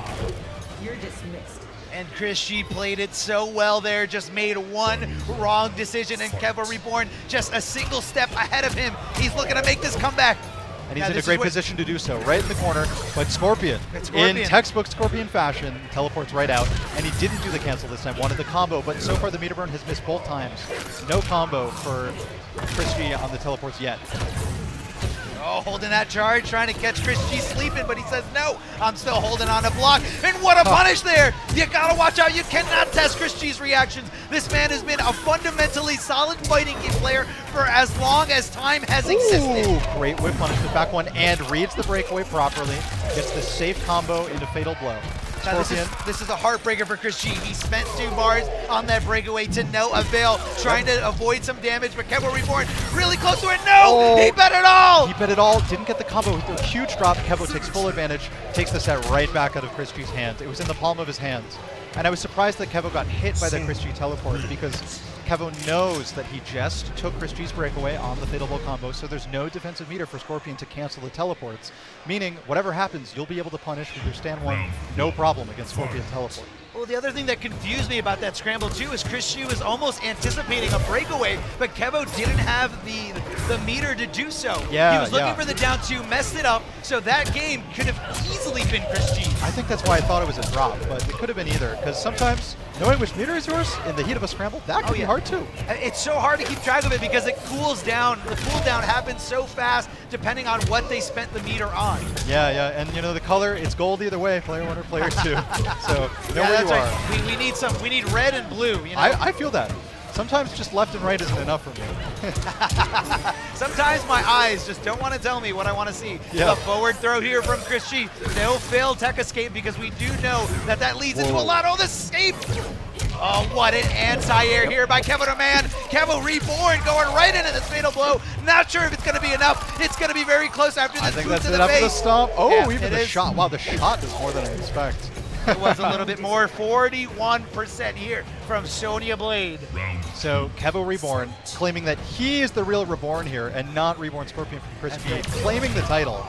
You're dismissed. And ChrisG played it so well there, just made one wrong decision, and Kevoxreborn just a single step ahead of him. He's looking to make this comeback. And he's in a great position to do so, right in the corner. But Scorpion, in textbook Scorpion fashion, teleports right out. And he didn't do the cancel this time, wanted the combo, but so far the meter burn has missed both times. No combo for ChrisG on the teleports yet. Oh, holding that charge, trying to catch ChrisG sleeping, but he says, no, I'm still holding on to block. And what a punish there! You gotta watch out, you cannot test ChrisG's reactions. This man has been a fundamentally solid fighting game player for as long as time has existed. Ooh, great whip punish, the back one, and reads the breakaway properly. Gets the safe combo into Fatal Blow. Now, this is a heartbreaker for ChrisG. He spent 2 bars on that breakaway to no avail, trying to avoid some damage, but Kevoxreborn really close to it. No! He bet it all! He bet it all, didn't get the combo with a huge drop. Kevo takes full advantage, takes the set right back out of ChrisG's hands. It was in the palm of his hands. And I was surprised that Kevo got hit by the ChrisG teleport because Kevo knows that he just took ChrisG's breakaway on the Fatal Blow combo, so there's no defensive meter for Scorpion to cancel the teleports, meaning whatever happens, you'll be able to punish with your stand 1, no problem against Scorpion teleport. Well, the other thing that confused me about that scramble too is ChrisG was almost anticipating a breakaway, but Kevo didn't have the meter to do so. Yeah, he was looking for the down 2, messed it up, so that game could have easily been ChrisG. I think that's why I thought it was a drop, but it could have been either, because sometimes knowing which meter is yours in the heat of a scramble, that can be hard too. It's so hard to keep track of it because it cools down. The cooldown happens so fast depending on what they spent the meter on. Yeah, and you know the color, it's gold either way, player 1 or player 2. So know where you are. Right. We need red and blue. You know? I feel that. Sometimes just left and right isn't enough for me. Sometimes my eyes just don't want to tell me what I want to see. Yeah. The forward throw here from ChrisG. No failed tech escape because we do know that leads into a lot. Oh, this escape! Oh, what an anti-air here by Kevoxreborn. Kevoxreborn going right into this fatal blow. Not sure if it's going to be enough. It's going to be very close after this. I think boot that's to it the after the face. stomp. Oh, Yeah, even the shot. Wow, the shot is more than I expect. It was a little bit more, 41% here from Sonya Blade. So Kevoxreborn claiming that he is the real Reborn here and not Reborn Scorpion from ChrisG, claiming the title.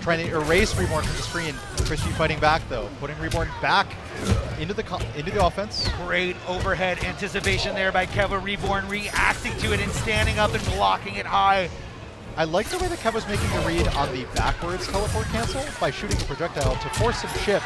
Trying to erase Reborn from the screen. ChrisG fighting back though, putting Reborn back into the offense. Great overhead anticipation there by Kevoxreborn, reacting to it and standing up and blocking it high. I like the way that Kevo's making the read on the backwards teleport cancel by shooting a projectile to force some chip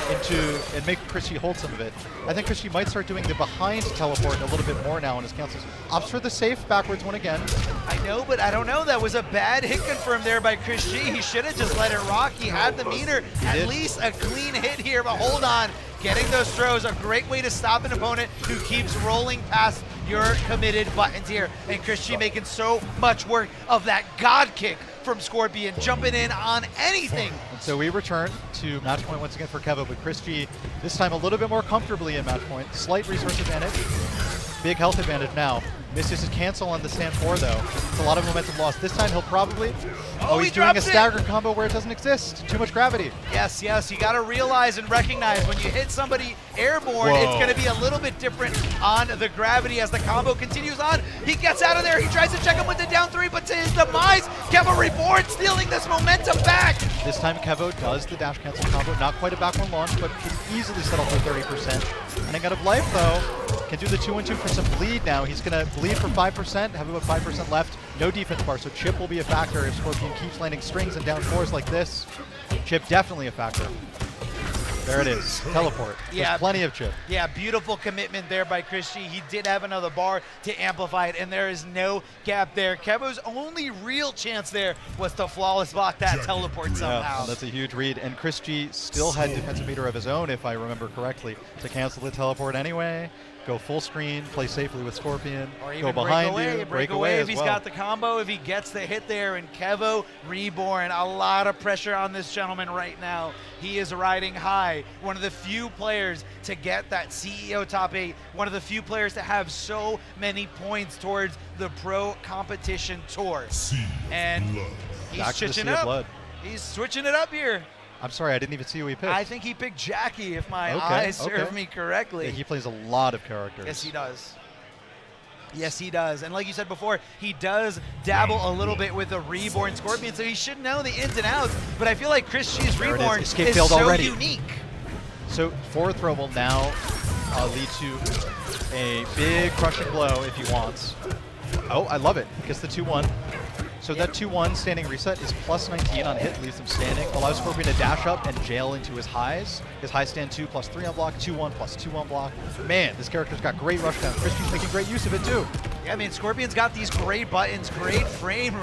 into and make ChrisG hold some of it. I think ChrisG might start doing the behind teleport a little bit more now in his cancels. Opts for the safe backwards one again. I know, but I don't know. That was a bad hit confirm there by ChrisG. He should have just let it rock. He had the meter. At least a clean hit here, but hold on. Getting those throws, a great way to stop an opponent who keeps rolling past your committed buttons here. And ChrisG making so much work of that God kick from Scorpion, jumping in on anything. And so we return to match point once again for Kevo, but ChrisG this time a little bit more comfortably in match point. Slight resource advantage, big health advantage now. Misses his cancel on the stand 4 though. It's a lot of momentum lost. This time he'll probably, he's doing a staggered combo where it doesn't exist. Too much gravity. Yes, you gotta realize and recognize when you hit somebody airborne, it's gonna be a little bit different on the gravity as the combo continues on. He gets out of there, he tries to check him with the down 3, but to his demise, Kevoxreborn stealing this momentum back. This time Kevo does the dash cancel combo, not quite a back one launch, but can easily settle for 30%. Running out of life though, can do the 2-1-2 for some bleed now. He's gonna bleed for 5%, have about 5% left. No defense bar, so chip will be a factor if Scorpion keeps landing strings and down 4s like this. Chip definitely a factor. There it is, teleport. There's plenty of chip. Yeah, beautiful commitment there by ChrisG. He did have another bar to amplify it, and there is no gap there. Kevo's only real chance there was to flawless block that teleport somehow. Yeah, that's a huge read. And ChrisG still had defensive meter of his own, if I remember correctly, to cancel the teleport anyway. Go full screen, play safely with Scorpion, or even go behind break away if he's got the combo, if he gets the hit there. And Kevoxreborn, a lot of pressure on this gentleman right now. He is riding high. One of the few players to get that CEO top 8. One of the few players to have so many points towards the pro competition tour. And he's switching up. He's switching it up here. I'm sorry, I didn't even see who he picked. I think he picked Jacqui, if my eyes serve me correctly. Yeah, he plays a lot of characters. Yes, he does. Yes, he does. And like you said before, he does dabble a little bit with a Reborn Scorpion, so he should know the ins and outs. But I feel like ChrisG's Reborn is so unique. So forward throw will now lead to a big crushing blow if he wants. Oh, I love it. Gets the 2-1. So that 2-1 standing reset is plus 19 on hit, leaves him standing. Allows Scorpion to dash up and jail into his highs. His high stand 2 plus 3 on block, 2-1 plus 2 on block. Man, this character's got great rush down. ChrisG's making great use of it too. Yeah, I mean, Scorpion's got these great buttons, great frame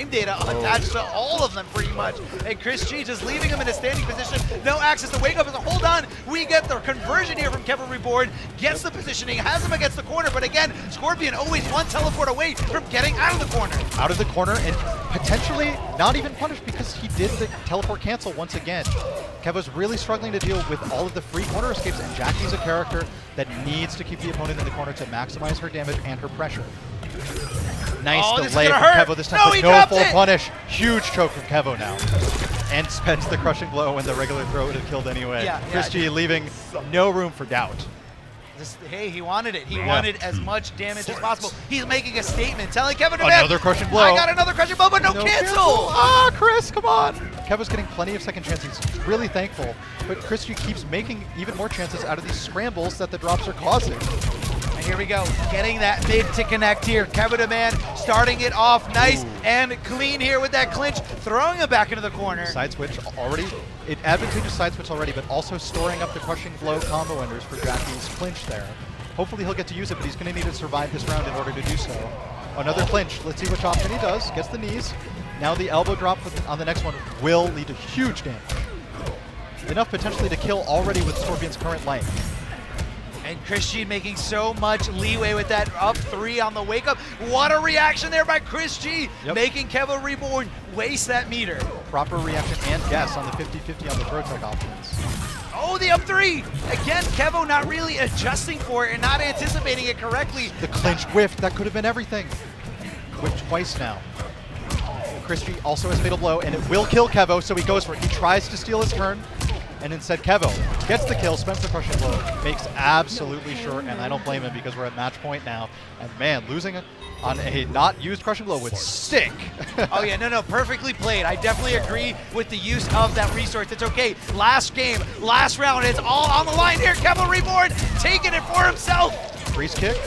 data attached to all of them pretty much. And ChrisG just leaving him in a standing position. No access to wake up. As a hold on, we get the conversion here from Kevoxreborn. Gets the positioning, has him against the corner. But again, Scorpion always one teleport away from getting out of the corner. Out of the corner and potentially not even punished because he did the teleport cancel once again. Kevo's really struggling to deal with all of the free corner escapes, and Jacqui's a character that needs to keep the opponent in the corner to maximize her damage and her pressure. Nice delay from Kevo this time, but no full punish. Huge choke from Kevo now. And spends the crushing blow when the regular throw would have killed anyway. ChrisG leaving no room for doubt. Hey, he wanted it. He wanted as much damage as possible. He's making a statement, telling Kevo to another crushing blow. I got another crushing blow, but no cancel. Ah, Chris, come on. Kevo's getting plenty of second chances. He's really thankful, but ChrisG keeps making even more chances out of these scrambles that the drops are causing. And here we go, getting that mid to connect here. Kevo Demand starting it off nice and clean here with that clinch, throwing him back into the corner. Side switch already, it advantageous side switch already, but also storing up the crushing blow combo enders for Jacqui's clinch there. Hopefully he'll get to use it, but he's going to need to survive this round in order to do so. Another clinch. Let's see which option he does. Gets the knees. Now the elbow drop on the next one will lead to huge damage. Enough potentially to kill already with Scorpion's current life. And ChrisG making so much leeway with that up 3 on the wake up. What a reaction there by ChrisG, making Kevoxreborn waste that meter. Proper reaction and guess on the 50-50 on the throw tech options. Oh, the up 3! Again, Kevo not really adjusting for it and not anticipating it correctly. The clinch whiff, that could have been everything. Whiffed twice now. ChrisG also has fatal blow, and it will kill Kevo, so he goes for it. He tries to steal his turn, and instead Kevo gets the kill, spends the crushing blow, makes absolutely sure, and I don't blame him because we're at match point now. And man, losing on a not used crushing blow would stink. Oh yeah, no, perfectly played. I definitely agree with the use of that resource. It's okay. Last game, last round, it's all on the line here. Kevoxreborn taking it for himself. Freeze kick,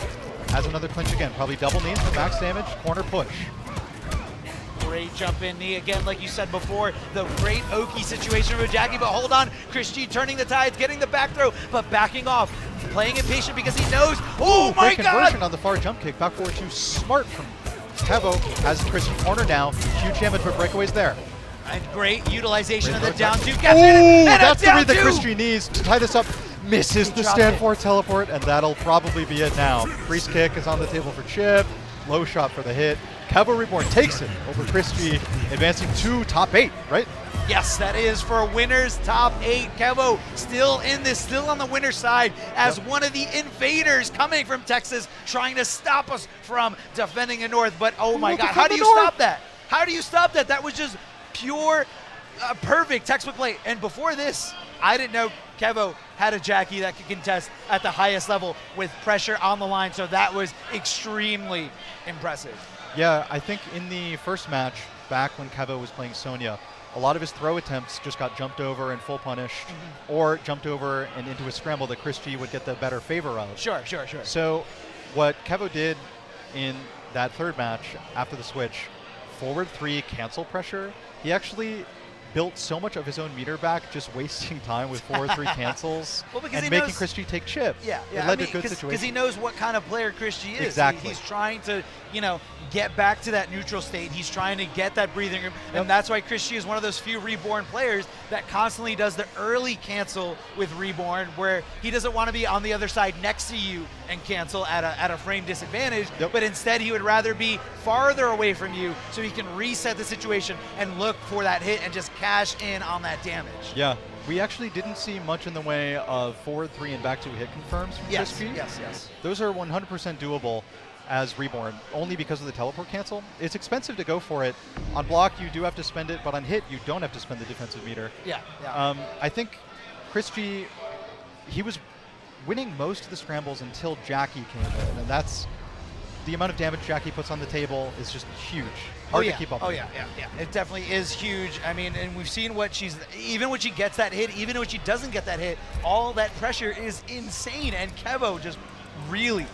has another clinch again. Probably double knees for max damage, corner push. Great jump in knee again, like you said before, the great Oki situation with Jacqui, but hold on, ChrisG turning the tides, getting the back throw, but backing off, playing it patient because he knows, oh my god! Conversion on the far jump kick, back forward 2, smart from Kevo, has ChrisG corner now, huge damage, but breakaways there. And great utilization of the down 2, that's the read that ChrisG needs to tie this up, misses the stand for teleport, and that'll probably be it now. Freeze kick is on the table for Chip, low shot for the hit. Kevoxreborn takes it over ChrisG, advancing to top 8, right? Yes, that is for winners top 8. Kevo still in this, still on the winner's side as one of the invaders coming from Texas, trying to stop us from defending the North. But oh my god, how do you stop that? How do you stop that? That was just pure, perfect textbook play. And before this, I didn't know Kevo had a Jacqui that could contest at the highest level with pressure on the line, so that was extremely impressive. Yeah, I think in the first match, back when Kevo was playing Sonya, a lot of his throw attempts just got jumped over and full punished, or jumped over and into a scramble that ChrisG would get the better favor of. Sure. So what Kevo did in that third match after the switch, forward 3 cancel pressure, he actually built so much of his own meter back just wasting time with 4-3 cancels and making ChrisG take chips. Yeah. It led to good situations. Because he knows what kind of player ChrisG is. Exactly. He's trying to, get back to that neutral state. He's trying to get that breathing room. And that's why ChrisG is one of those few Reborn players that constantly does the early cancel with Reborn, where he doesn't want to be on the other side next to you and cancel at a frame disadvantage, but instead he would rather be farther away from you so he can reset the situation and look for that hit and just cash in on that damage. Yeah, we actually didn't see much in the way of forward 3 and back 2 hit confirms from ChrisG. Yes. Those are 100% doable as Reborn, only because of the teleport cancel. It's expensive to go for it. On block, you do have to spend it, but on hit, you don't have to spend the defensive meter. Yeah. I think ChrisG, he was winning most of the scrambles until Jacqui came in, and that's the amount of damage Jacqui puts on the table is just huge. Hard to keep up with. Yeah. It definitely is huge. I mean, and we've seen what even when she gets that hit, even when she doesn't get that hit, all that pressure is insane, and Kevo just really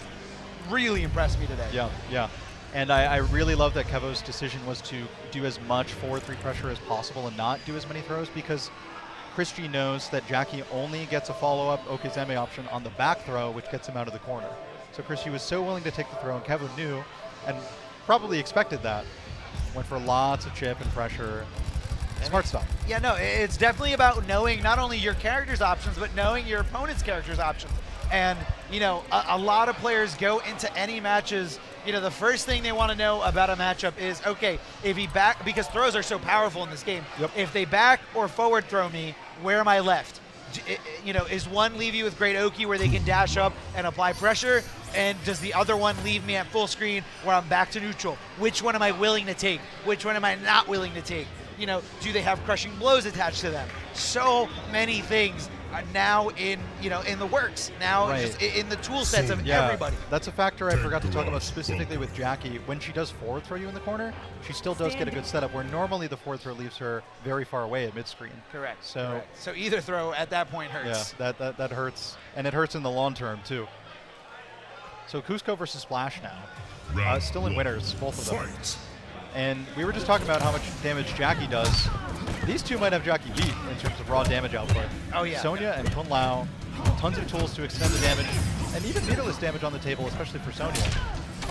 impressed me today. Yeah. And I really love that Kevo's decision was to do as much forward 3 pressure as possible and not do as many throws, because ChrisG knows that Jacqui only gets a follow-up Okizeme option on the back throw, which gets him out of the corner. So ChrisG was so willing to take the throw, and Kevo knew and probably expected that. Went for lots of chip and pressure. Smart stuff. Yeah, no, it's definitely about knowing not only your character's options, but knowing your opponent's character's options. And, you know, a lot of players go into any matches, you know, the first thing they want to know about a matchup is, okay, if he back, because throws are so powerful in this game, if they back or forward throw me, where am I left? You know, is one leave you with great Oki where they can dash up and apply pressure? And does the other one leave me at full screen where I'm back to neutral? Which one am I willing to take? Which one am I not willing to take? You know, do they have crushing blows attached to them? So many things are now in, you know, in the works. Now just in the tool sets of everybody. That's a factor I forgot to talk about specifically with Jacqui. When she does forward throw you in the corner, she still does get a good setup where normally the forward throw leaves her very far away at mid-screen. Correct. So, so either throw at that point hurts. Yeah, that hurts. And it hurts in the long term too. So Coosco versus Splash now. Still in winners, both of them. And we were just talking about how much damage Jacqui does. These two might have Jacqui beat in terms of raw damage output. Oh yeah. Sonya and Kun Lao, tons of tools to extend the damage, and even meterless damage on the table, especially for Sonya.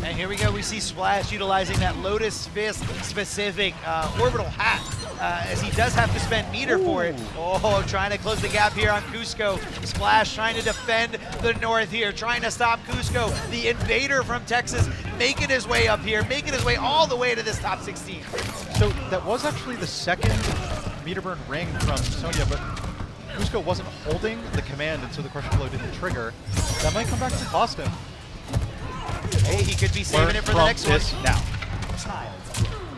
And here we go, we see Splash utilizing that Lotus Fist specific orbital hat, as he does have to spend meter for it. Oh, trying to close the gap here on Coosco. Splash trying to defend the north here, trying to stop Coosco, the invader from Texas, making his way up here, making his way all the way to this top 16. So that was actually the second meter burn ring from Sonya, but Coosco wasn't holding the command, and so the crushing blow didn't trigger. That might come back to cost him. Hey, he could be saving it for the next one. Now.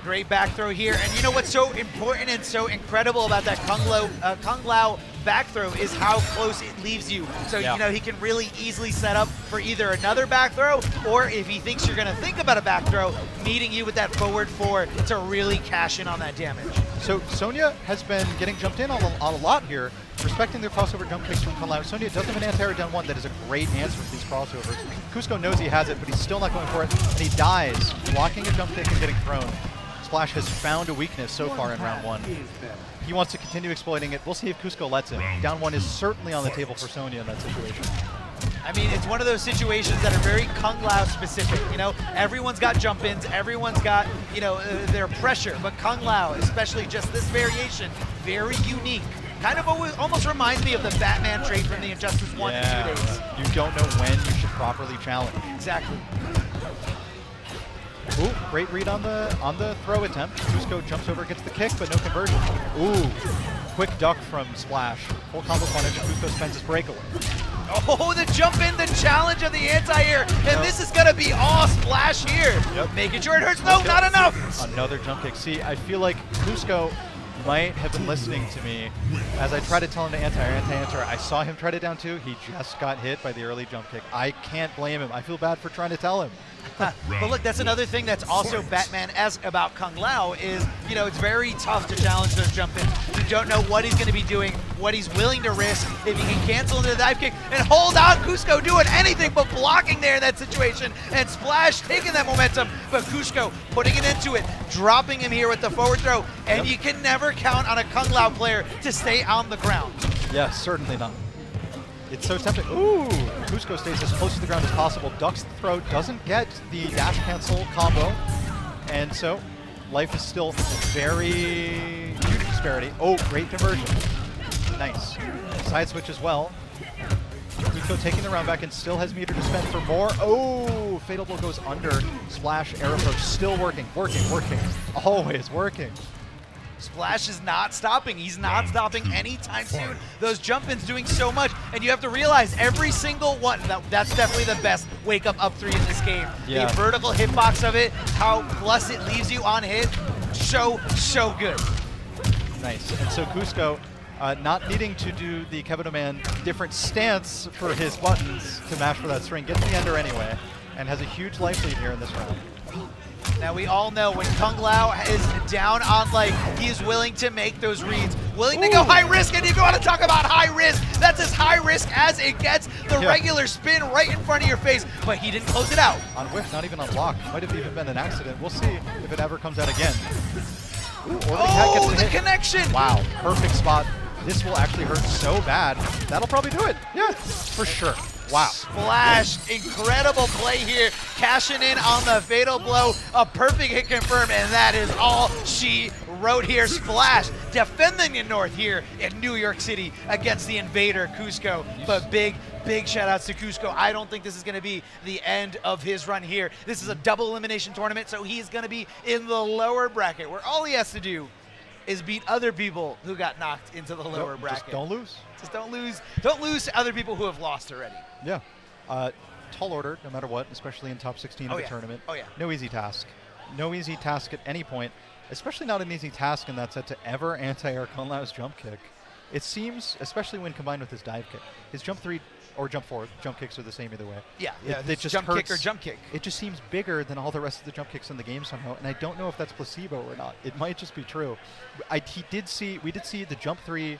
Great back throw here, and you know what's so important and so incredible about that Kung Lao back throw is how close it leaves you. So, you know, he can really easily set up for either another back throw, or if he thinks you're gonna think about a back throw, meeting you with that forward four to really cash in on that damage. So Sonya has been getting jumped in on a lot here, respecting their crossover jump kicks from Kun Lao. Sonya does have an anti-air down one that is a great answer to these crossovers. Coosco knows he has it, but he's still not going for it, and he dies, blocking a jump kick and getting thrown. Splash has found a weakness so far in round one. He wants to continue exploiting it. We'll see if Coosco lets him. Down one is certainly on the table for Sonya in that situation. I mean, it's one of those situations that are very Kung Lao specific, you know? Everyone's got jump-ins, everyone's got, you know, their pressure, but Kung Lao, especially just this variation, very unique. Kind of almost reminds me of the Batman trait from the Injustice 1 and 2 days. You don't know when you should properly challenge. Exactly. Ooh, great read on the throw attempt. Coosco jumps over, gets the kick, but no conversion. Ooh, quick duck from Splash. Full combo punish, Coosco spends his breakaway. Oh, the jump in, the challenge of the anti-air, and this is gonna be all Splash here. Making sure it hurts. No, not enough. Another jump kick. See, I feel like Coosco might have been listening to me as I tried to tell him to anti-air. I saw him try to down two. He just got hit by the early jump kick. I can't blame him. I feel bad for trying to tell him. But look, that's another thing that's also Batman-esque about Kung Lao is, you know, it's very tough to challenge those jump-ins. You don't know what he's going to be doing, what he's willing to risk, if he can cancel into the dive kick and hold on. Coosco doing anything but blocking there in that situation, and Splash taking that momentum, but Coosco putting it into it, dropping him here with the forward throw, and you can never count on a Kung Lao player to stay on the ground. Yeah, certainly not. It's so tempting. Ooh, Coosco stays as close to the ground as possible, ducks the throw, doesn't get the dash cancel combo, and so life is still very huge disparity. Oh, great conversion. Nice. Side switch as well. Coosco taking the round back and still has meter to spend for more. Oh, Fatal Blow goes under. Splash, air approach, still working. Always working. Splash is not stopping. He's not stopping anytime soon. Those jump-ins doing so much, and you have to realize every single one, that's definitely the best wake-up up three in this game. The vertical hitbox of it, how plus it leaves you on hit, so good. Nice. And so Coosco, not needing to do the Kevoxreborn different stance for his buttons to mash for that string, gets the ender anyway, and has a huge life lead here in this round. Now we all know when Kung Lao is down on life, he is willing to make those reads, willing to go high risk, and if you want to talk about high risk, that's as high risk as it gets. The regular spin right in front of your face, but he didn't close it out. On whiff, not even on block. Might have even been an accident. We'll see if it ever comes out again. Ooh, oh, the connection! Wow, perfect spot. This will actually hurt so bad. That'll probably do it. Yeah, for sure. Wow. Splash, incredible play here, cashing in on the fatal blow, a perfect hit confirm, and that is all she wrote here. Splash, defending the North here in New York City against the invader, Coosco, but big shout outs to Coosco. I don't think this is going to be the end of his run here. This is a double elimination tournament, so he's going to be in the lower bracket where all he has to do is beat other people who got knocked into the lower bracket. Just don't lose. Just don't lose. Don't lose to other people who have lost already. Yeah. Tall order, no matter what, especially in top 16 of the tournament. Oh, yeah. No easy task. No easy task at any point, especially not an easy task in that set to ever anti-air Kunlao's jump kick. It seems, especially when combined with his dive kick, his jump 3 or jump 4, jump kicks are the same either way. Yeah, it just jump hurts. kick or jump kick. It just seems bigger than all the rest of the jump kicks in the game somehow, and I don't know if that's placebo or not. It might just be true. We did see the jump 3.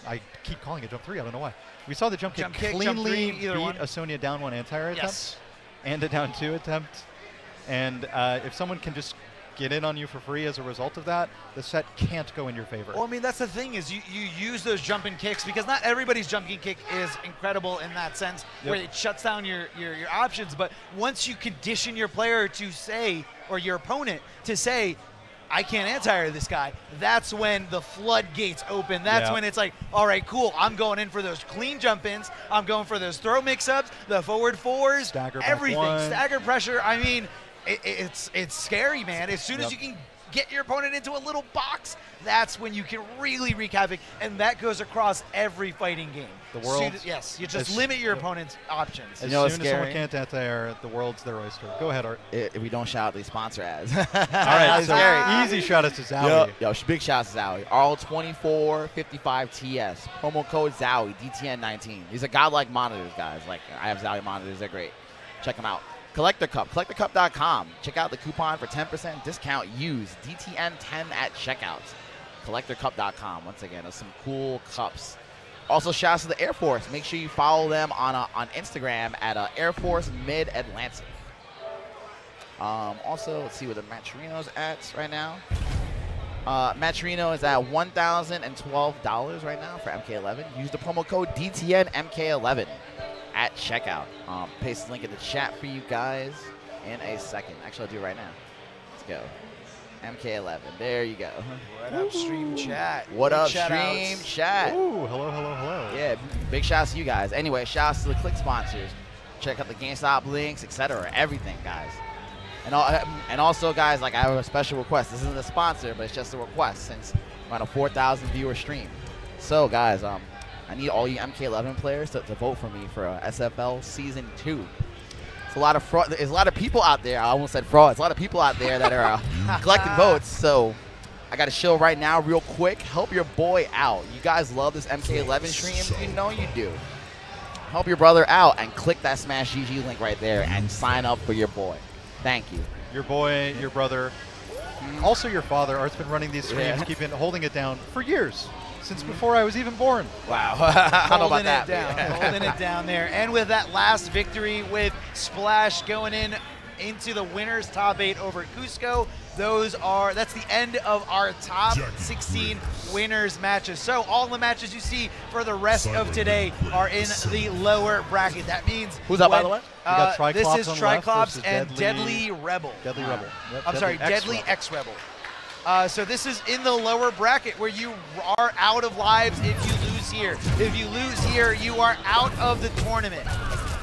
I keep calling it jump 3. I don't know why. We saw the jump kick cleanly beat a Sonya down 1 anti-air attempt and a down 2 attempt. And if someone can just get in on you for free as a result of that, the set can't go in your favor. Well, I mean, that's the thing is you use those jumping kicks because not everybody's jumping kick is incredible in that sense where it shuts down your options. But once you condition your player to say, or your opponent to say, I can't anti-air this guy, that's when the floodgates open. That's when it's like, all right, cool, I'm going in for those clean jump-ins. I'm going for those throw mix-ups, the forward fours, everything. Stagger pressure. I mean, it's scary, man. As soon as you can get your opponent into a little box, that's when you can really wreak havoc, and that goes across every fighting game. The world, you just limit your opponent's options. As soon as someone can't anti-air, the world's their oyster. Go ahead, Art. If we don't shout out these sponsor ads. All right, so easy shout out to Zowie. Yo, big shout out to Zowie. RL2455TS. Promo code Zowie, DTN19. These are godlike monitors, guys. Like, I have Zowie monitors. They're great. Check them out. Collector Cup, collectorcup.com. Check out the coupon for 10% discount. Use DTN10 at checkout. Collectorcup.com. Once again, there's some cool cups. Also, shouts to the Air Force. Make sure you follow them on Instagram at Air Force Mid-Atlantic. Also, let's see where the Maturino's at right now. Maturino is at $1,012 right now for MK11. Use the promo code DTNMK11 at checkout. Paste the link in the chat for you guys in a second. Actually, I'll do it right now. Let's go. MK11. There you go. What up, stream chat? What up, stream chat? Ooh, hello, hello, hello. Yeah, big shouts to you guys. Anyway, shouts to the Click sponsors. Check out the GameStop links, etc. Everything, guys. And also, guys, like I have a special request. This isn't a sponsor, but it's just a request since we're on a 4,000 viewer stream. So, guys, I need all you MK11 players to vote for me for SFL Season 2. It's a lot of fraud. There's a lot of people out there. I almost said fraud. It's a lot of people out there that are collecting votes. So I got a show right now real quick. Help your boy out. You guys love this MK11 stream. You know you do. Help your brother out and click that Smash GG link right there and sign up for your boy. Thank you. Your boy, your brother, also your father. Art's been running these streams, holding it down for years. Since before I was even born. Wow. I don't know about that. Holding it down there. And with that last victory with Splash going into the winner's top 8 over Coosco, that's the end of our top 16 winners matches. So all the matches you see for the rest of today are in the lower bracket. That means who's up, by the way? This is Triclops and Deadlyxrebel. Deadlyxrebel. Yep, I'm sorry, Deadlyxrebel. So this is in the lower bracket where you are out of lives if you lose here. If you lose here, you are out of the tournament.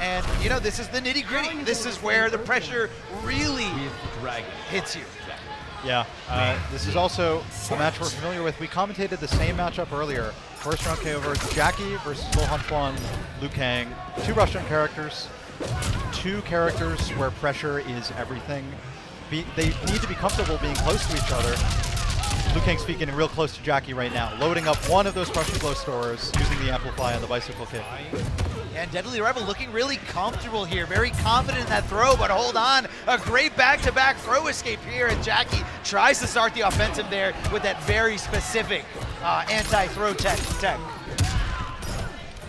And, you know, this is the nitty-gritty. This is where the pressure really hits you. Yeah, this is also a match we're familiar with. We commentated the same matchup earlier. First round KO versus Jacqui versus Luhan, Liu Kang. 2 Russian characters. 2 characters where pressure is everything. They need to be comfortable being close to each other. Liu Kang's feet getting real close to Jacqui right now. Loading up one of those Prussian glow stores, using the amplify on the bicycle kick. And Deadlyxrebel looking really comfortable here, very confident in that throw, but hold on, a great back-to-back throw escape here, and Jacqui tries to start the offensive there with that very specific anti-throw tech.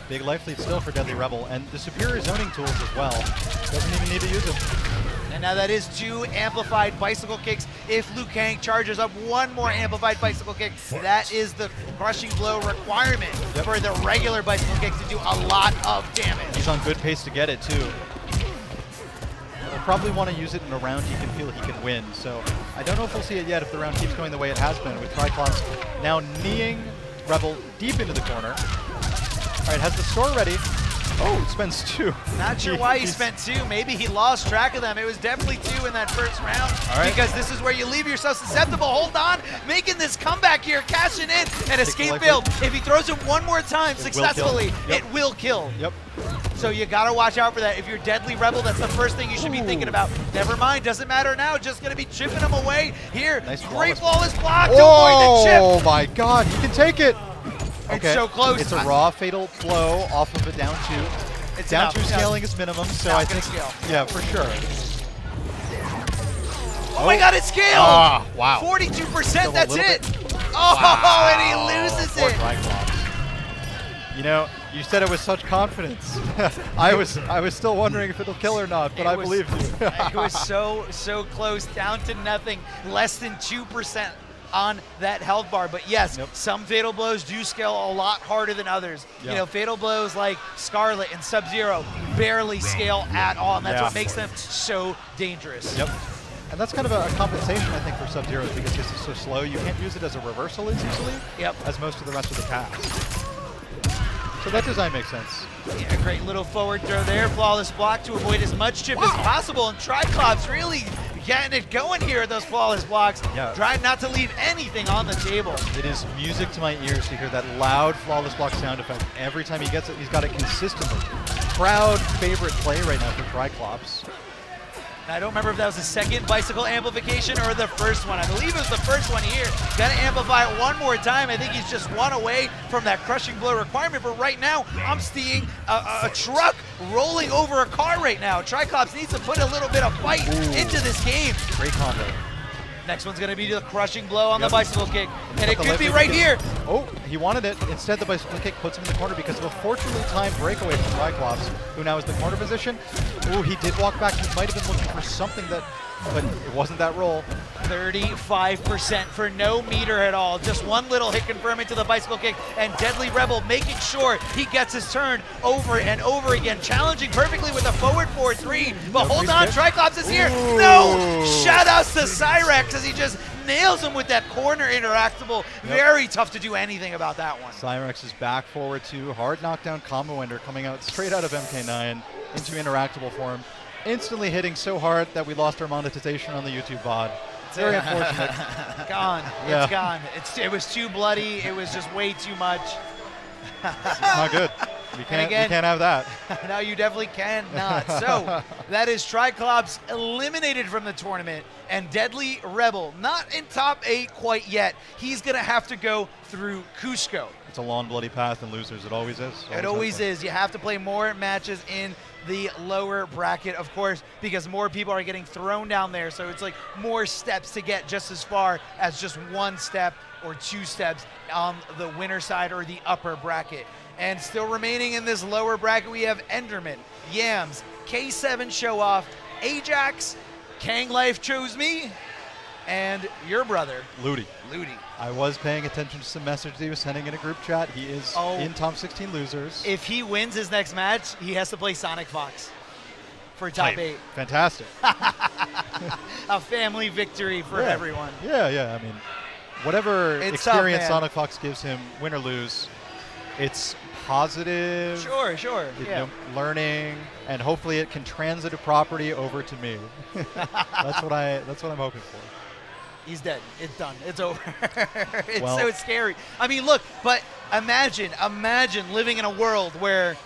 Big life lead still for Deadlyxrebel, and the superior zoning tools as well. Doesn't even need to use them. And now that is 2 amplified bicycle kicks. If Liu Kang charges up 1 more amplified bicycle kick, that is the crushing blow requirement for the regular bicycle kick to do a lot of damage. He's on good pace to get it too. He'll probably want to use it in a round he can feel he can win. So I don't know if we'll see it yet if the round keeps going the way it has been, with Triclops now kneeing Rebel deep into the corner. All right, has the store ready. Oh, spends 2. Not sure why he spent 2. Maybe he lost track of them. It was definitely 2 in that first round. All right. Because this is where you leave yourself susceptible. Hold on, making this comeback here, cashing in, and escape failed. If he throws it 1 more time successfully, it will kill. Yep. So you gotta watch out for that. If you're Deadlyxrebel, that's the first thing you should be thinking about. Never mind, doesn't matter now. Just gonna be chipping him away here. Nice Great flawless block to avoid the chip. Oh my God, he can take it. It's so close. It's a raw fatal blow off of a down 2. It's down enough. 2 scaling is minimum, so Not I gonna think, scale. yeah, for sure. Oh my God, it scaled! Ah, wow. 42%, that's little it. bit. Oh, Wow. and he loses Poor it. Triclops. You know, you said it with such confidence. I was still wondering if it'll kill or not, but I believed you. It was so close, down to nothing, less than 2% on that health bar. But yes, some fatal blows do scale a lot harder than others. You know, fatal blows like Scarlet and Sub-Zero barely scale at all, and that's what makes them so dangerous. Yep. And that's kind of a compensation, I think, for Sub-Zero, because this is so slow. You can't use it as a reversal as easily as most of the rest of the cast. So that design makes sense. Yeah, great little forward throw there. Flawless block to avoid as much chip as possible. And Triclops really getting it going here at those flawless blocks. Trying not to leave anything on the table. It is music to my ears to hear that loud flawless block sound effect. Every time he gets it, he's got it consistently. Crowd favorite play right now for Triclops. I don't remember if that was the second bicycle amplification or the first one. I believe it was the first one here. Got to amplify it 1 more time. I think he's just 1 away from that crushing blow requirement. But right now, I'm seeing a truck rolling over a car right now. Triclops needs to put a little bit of fight into this game. Great combo. Next one's going to be the crushing blow on the bicycle kick. And it could be right here. Oh, he wanted it. Instead, the bicycle kick puts him in the corner because of a fortunately timed breakaway from Triclops, who now is the corner position. Oh, he did walk back. He might have been looking for something that, but it wasn't that roll. 35% for no meter at all. Just 1 little hit confirming to the bicycle kick, and Deadlyxrebel making sure he gets his turn over and over again, challenging perfectly with a forward 4-3. But hold on, Triclops is here. No! Shout outs to Cyrex as he just nails him with that corner interactable. Very tough to do anything about that one. Cyrex is back forward 2. Hard knockdown combo ender coming out straight out of MK9 into interactable form. Instantly hitting so hard that we lost our monetization on the YouTube VOD. Very unfortunate. Gone. It's gone. It was too bloody. It was just way too much. It's not good. You can't have that. No, you definitely cannot. So that is Triclops eliminated from the tournament, and Deadlyxrebel not in top 8 quite yet. He's going to have to go through Coosco. It's a long, bloody path in losers. It always is. It always is. You have to play more matches in the lower bracket, of course, because more people are getting thrown down there. So it's like more steps to get just as far as just 1 step or 2 steps on the winner side or the upper bracket. And still remaining in this lower bracket, we have Enderman, Yams, K7 Show Off, Ajax, Kanglifechoseme, and your brother, Ludi. Ludi. I was paying attention to some messages he was sending in a group chat. He is in top 16 losers. If he wins his next match, he has to play SonicFox for top 8. Fantastic. A family victory for everyone. Yeah. I mean, whatever it's experience tough, SonicFox gives him, win or lose, it's positive. Sure. You know, learning, and hopefully it can transit a property over to me. That's what I'm hoping for. He's dead. It's done. It's over. It's so scary. I mean, look, but imagine living in a world where,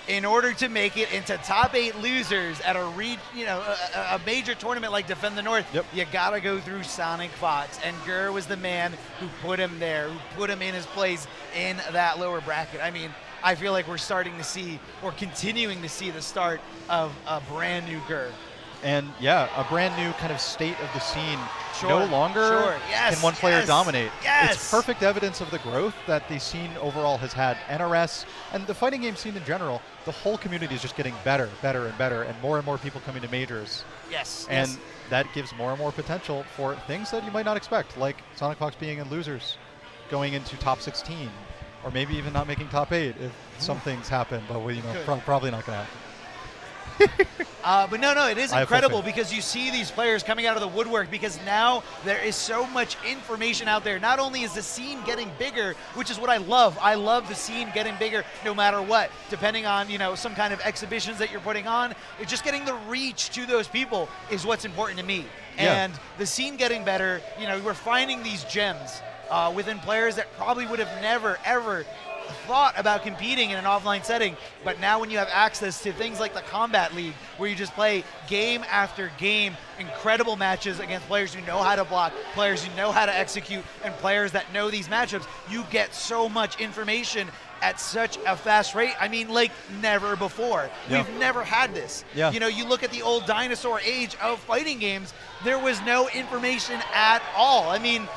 in order to make it into top 8 losers at a major tournament like Defend the North, you gotta go through SonicFox, and Gur was the man who put him there, who put him in his place in that lower bracket. I mean, I feel like we're starting to see, or continuing to see, the start of a brand new Gur. And yeah, a brand new kind of state of the scene. Sure, No longer yes, can one player dominate. Yes. It's perfect evidence of the growth that the scene overall has had. NRS and the fighting game scene in general, the whole community is just getting better, better, and better, and more people coming to majors. Yes. And that gives more and more potential for things that you might not expect, like SonicFox being in losers, going into top 16, or maybe even not making top 8 if some things happen, but we, probably not going to happen. But no, it is incredible because you see these players coming out of the woodwork because now there is so much information out there. Not only is the scene getting bigger, which is what I love. I love the scene getting bigger no matter what, depending on, some kind of exhibitions that you're putting on. It's just getting the reach to those people is what's important to me. Yeah. And the scene getting better, we're finding these gems within players that probably would have never, ever thought about competing in an offline setting, but now when you have access to things like the Kombat League, where you just play game after game, incredible matches against players who know how to block, players who know how to execute, and players that know these matchups, you get so much information at such a fast rate. I mean, like never before. Yeah. We've never had this. Yeah. You look at the old dinosaur age of fighting games, there was no information at all. I mean,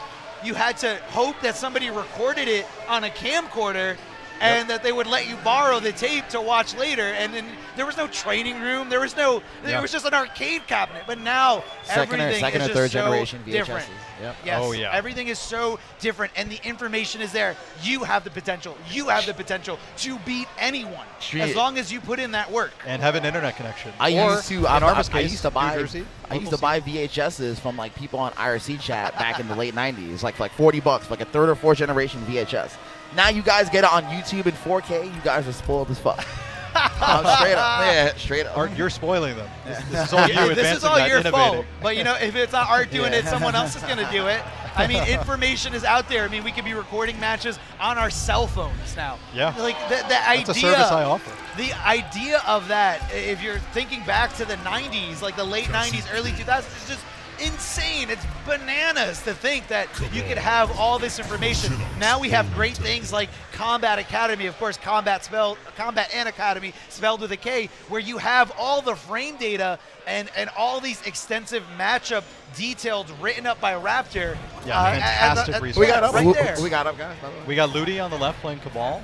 you had to hope that somebody recorded it on a camcorder and that they would let you borrow the tape to watch later. And then there was no training room. There was just an arcade cabinet. But now everything second is or just third so generation VHSs. different. Yep. Yes, Oh, yeah. everything is so different, and the information is there. You have the potential. You have the potential to beat anyone as long as you put in that work. And have an internet connection. I used to buy VHSs from like people on IRC chat back in the late 90s, like $40, like a third or fourth generation VHS. Now you guys get it on YouTube in 4K. You guys are spoiled as fuck. Straight up. Yeah, straight up. Art, you're spoiling them. This is all you advancing This is all that, your innovating. fault. But if it's not Art doing it, someone else is going to do it. I mean, information is out there. I mean, we could be recording matches on our cell phones now. Yeah. Like the idea. That's a service I offer. The idea of that, if you're thinking back to the 90s, like the late 90s, early 2000s, it's just insane. It's bananas to think that you could have all this information. Now we have great things like Kombat Academy, of course, Kombat and Academy spelled with a K, where you have all the frame data and all these extensive matchup detailed written up by Raptor. Yeah, fantastic research. We got up, right there. We got up, guys. We got Ludi on the left playing Kabal,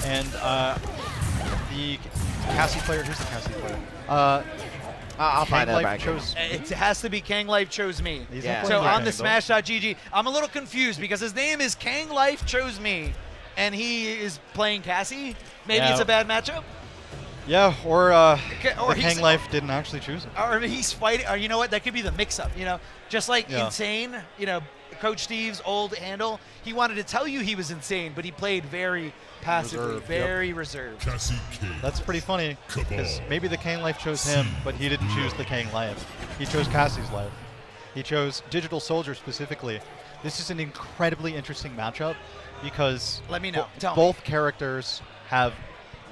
and the Cassie player. Who's the Cassie player? I'll find out back. It has to be Kanglifechoseme. Yeah. So on the Smash.gg, I'm a little confused because his name is Kanglifechoseme, and he is playing Cassie. Maybe it's a bad matchup. Yeah, or the he's- Kang Life didn't actually choose it. Or he's fighting. Or you know what? That could be the mix-up. Just like Insane. Coach Steve's old handle. He wanted to tell you he was insane, but he played very passively, very reserved. Cassie King. That's pretty funny, because maybe the Kang Life chose him, but he didn't choose the Kang Life. He chose Cassie's life. He chose Digital Soldier specifically. This is an incredibly interesting matchup because Let me know. Tell me. both characters have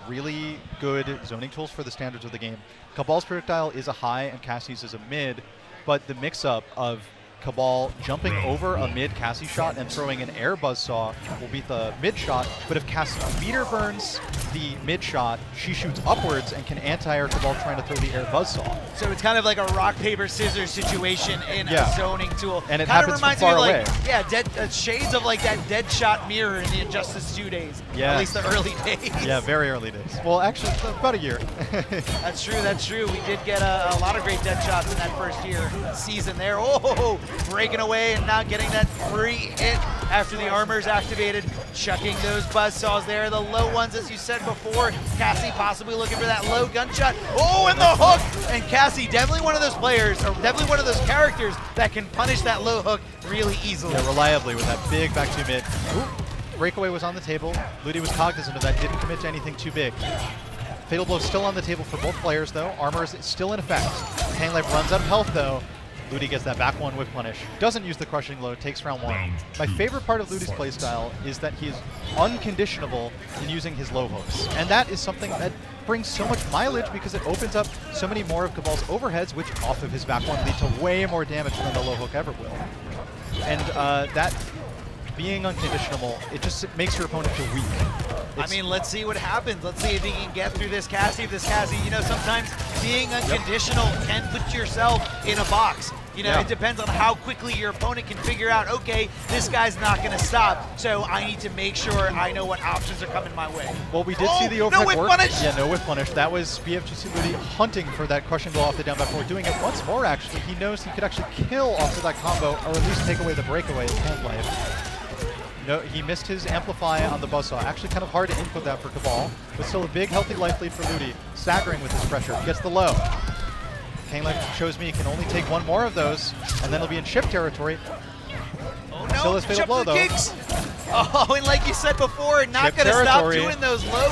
really good zoning tools for the standards of the game. Kabal's projectile is a high and Cassie's is a mid, but the mix-up of Kabal jumping over a mid Cassie shot and throwing an air buzzsaw will beat the mid shot, but if Cassie meter burns the mid shot, she shoots upwards and can anti-air Kabal trying to throw the air buzzsaw. So it's kind of like a rock, paper, scissors situation in a zoning tool. And it kind of happens from reminds far me away. of like, shades of like that dead shot mirror in the Injustice 2 days. Yeah. At least the early days. Yeah, very early days. Well, actually, about a year. That's true, that's true. We did get a lot of great dead shots in that first year season there. Oh, breaking away and not getting that free hit after the armor's activated. Chucking those buzzsaws there, the low ones, as you said before. Cassie possibly looking for that low gunshot. Oh, and the hook! And Cassie, definitely one of those players, or definitely one of those characters that can punish that low hook really easily. Yeah, reliably with that big back two mid. Ooh, breakaway was on the table. Ludi was cognizant of that, didn't commit to anything too big. Fatal blow still on the table for both players, though. Armor is still in effect. Kang Life runs out of health, though. Ludi gets that back one with punish. Doesn't use the crushing blow, takes round one. My favorite part of Ludi's playstyle is that he is unconditionable in using his low hooks. And that is something that brings so much mileage because it opens up so many more of Kabal's overheads, which off of his back one lead to way more damage than the low hook ever will. And that being unconditionable, it just makes your opponent feel weak. I mean, let's see what happens. Let's see if he can get through this Cassie. If this Cassie, you know, sometimes being unconditional can put yourself in a box. You know, it depends on how quickly your opponent can figure out, okay, this guy's not going to stop, so I need to make sure I know what options are coming my way. Well, we did see the overhead no whip work. punish! Yeah, no whip punish. That was BFGC Ludi hunting for that crushing blow off the down back four, doing it once more, actually. He knows he could actually kill off of that combo, or at least take away the breakaway of Kanglifechoseme. No, he missed his amplify on the buzzsaw. Actually kind of hard to input that for Kabal, but still a big healthy life lead for Ludi. Staggering with his pressure, gets the low. Kanglifechoseme he can only take one more of those, and then he'll be in chip territory. Oh no, Still has fatal blow though. Kicks. Oh, and like you said before, not going to stop doing those low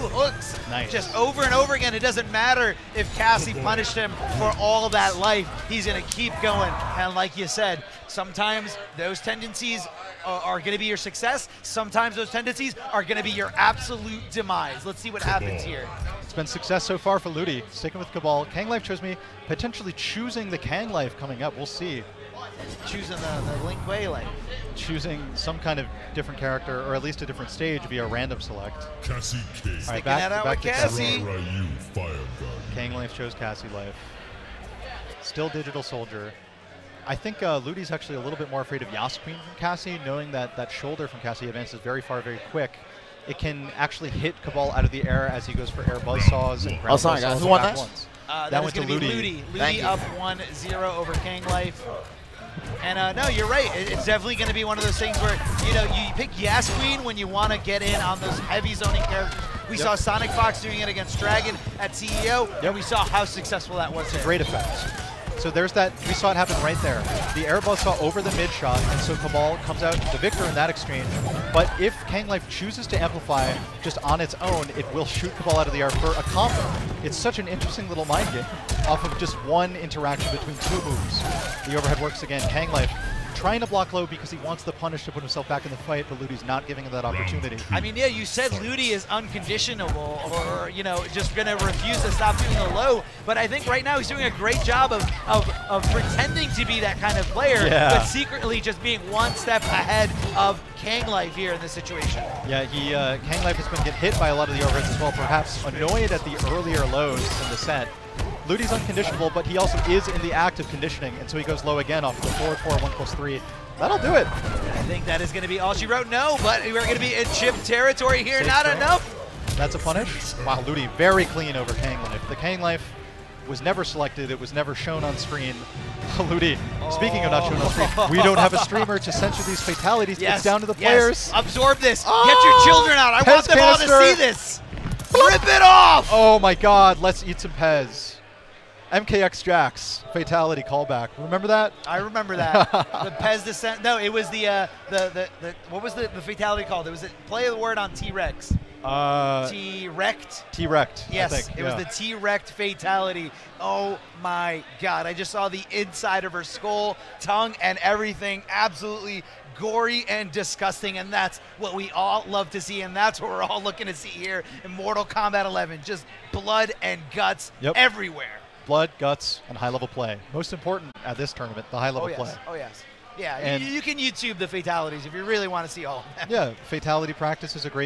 hooks. Nice. Just over and over again. It doesn't matter if Cassie punished him for all that life. He's going to keep going. And like you said, sometimes those tendencies are going to be your success. Sometimes those tendencies are going to be your absolute demise. Let's see what happens here. It's been success so far for Ludi. Sticking with Kabal. Kanglifechoseme potentially choosing the Kang life coming up. We'll see. Choosing the Link Way life. Choosing some kind of different character, or at least a different stage via random select. Cassie K. All right, Sticking that out with to Cassie. Ryu Fire Gun. Kang life chose Cassie life. Still Digital Soldier. I think Ludi's actually a little bit more afraid of Yas Queen from Cassie, knowing that that shoulder from Cassie advances very far, very quick. It can actually hit Kabal out of the air as he goes for air buzzsaws and ground sorry, buzzsaws guys. Who and won back that? ones. That went was to going to be Ludi. Ludi up 1-0 over Kang Life. And no, you're right. It's definitely going to be one of those things where, you know, you pick Yas Queen when you want to get in on those heavy zoning characters. We saw SonicFox doing it against Dragon at CEO, and we saw how successful that was there. Great effect. So there's that, we saw it happen right there. The air buzzsaw over the mid shot, and so Kabal comes out the victor in that exchange. But if Kang Life chooses to amplify just on its own, it will shoot Kabal out of the air for a combo. It's such an interesting little mind game off of just one interaction between two moves. The overhead works again. Kang Life trying to block low because he wants the punish to put himself back in the fight, but Ludi's not giving him that opportunity. I mean, yeah, you said Ludi is unconditionable, or, you know, just going to refuse to stop doing the low, but I think right now he's doing a great job of pretending to be that kind of player, but secretly just being one step ahead of Kang Life here in this situation. Yeah, Kang Life has been getting hit by a lot of the overheads as well, perhaps annoyed at the earlier lows in the set. Ludi's unconditionable, but he also is in the act of conditioning, and so he goes low again off the 4-4, 1+3. That'll do it. I think that is going to be all she wrote. No, but we're going to be in chip territory here. Not enough. That's a punish. Wow, Ludi very clean over Kang Life. The Kang Life was never selected. It was never shown on screen. Ludi, speaking of not shown on screen, we don't have a streamer to censor these fatalities. It's down to the players. Absorb this. Get your children out. I want them all to see this. Rip it off. Oh my God, let's eat some Pez. MKX Jax fatality callback. Remember that? I remember that. The Pez descent. No, it was the what was the fatality called? It was play the word on T-Rex. T-Rect. T-Rect. Yes, it was the T-Rect fatality. Oh my God! I just saw the inside of her skull, tongue, and everything. Absolutely gory and disgusting, and that's what we all love to see, and that's what we're all looking to see here in Mortal Kombat 11. Just blood and guts everywhere. Blood, guts, and high-level play. Most important at this tournament, the high-level play. Oh, yes. Yeah, and you can YouTube the fatalities if you really want to see all of them. Yeah, fatality practice is a great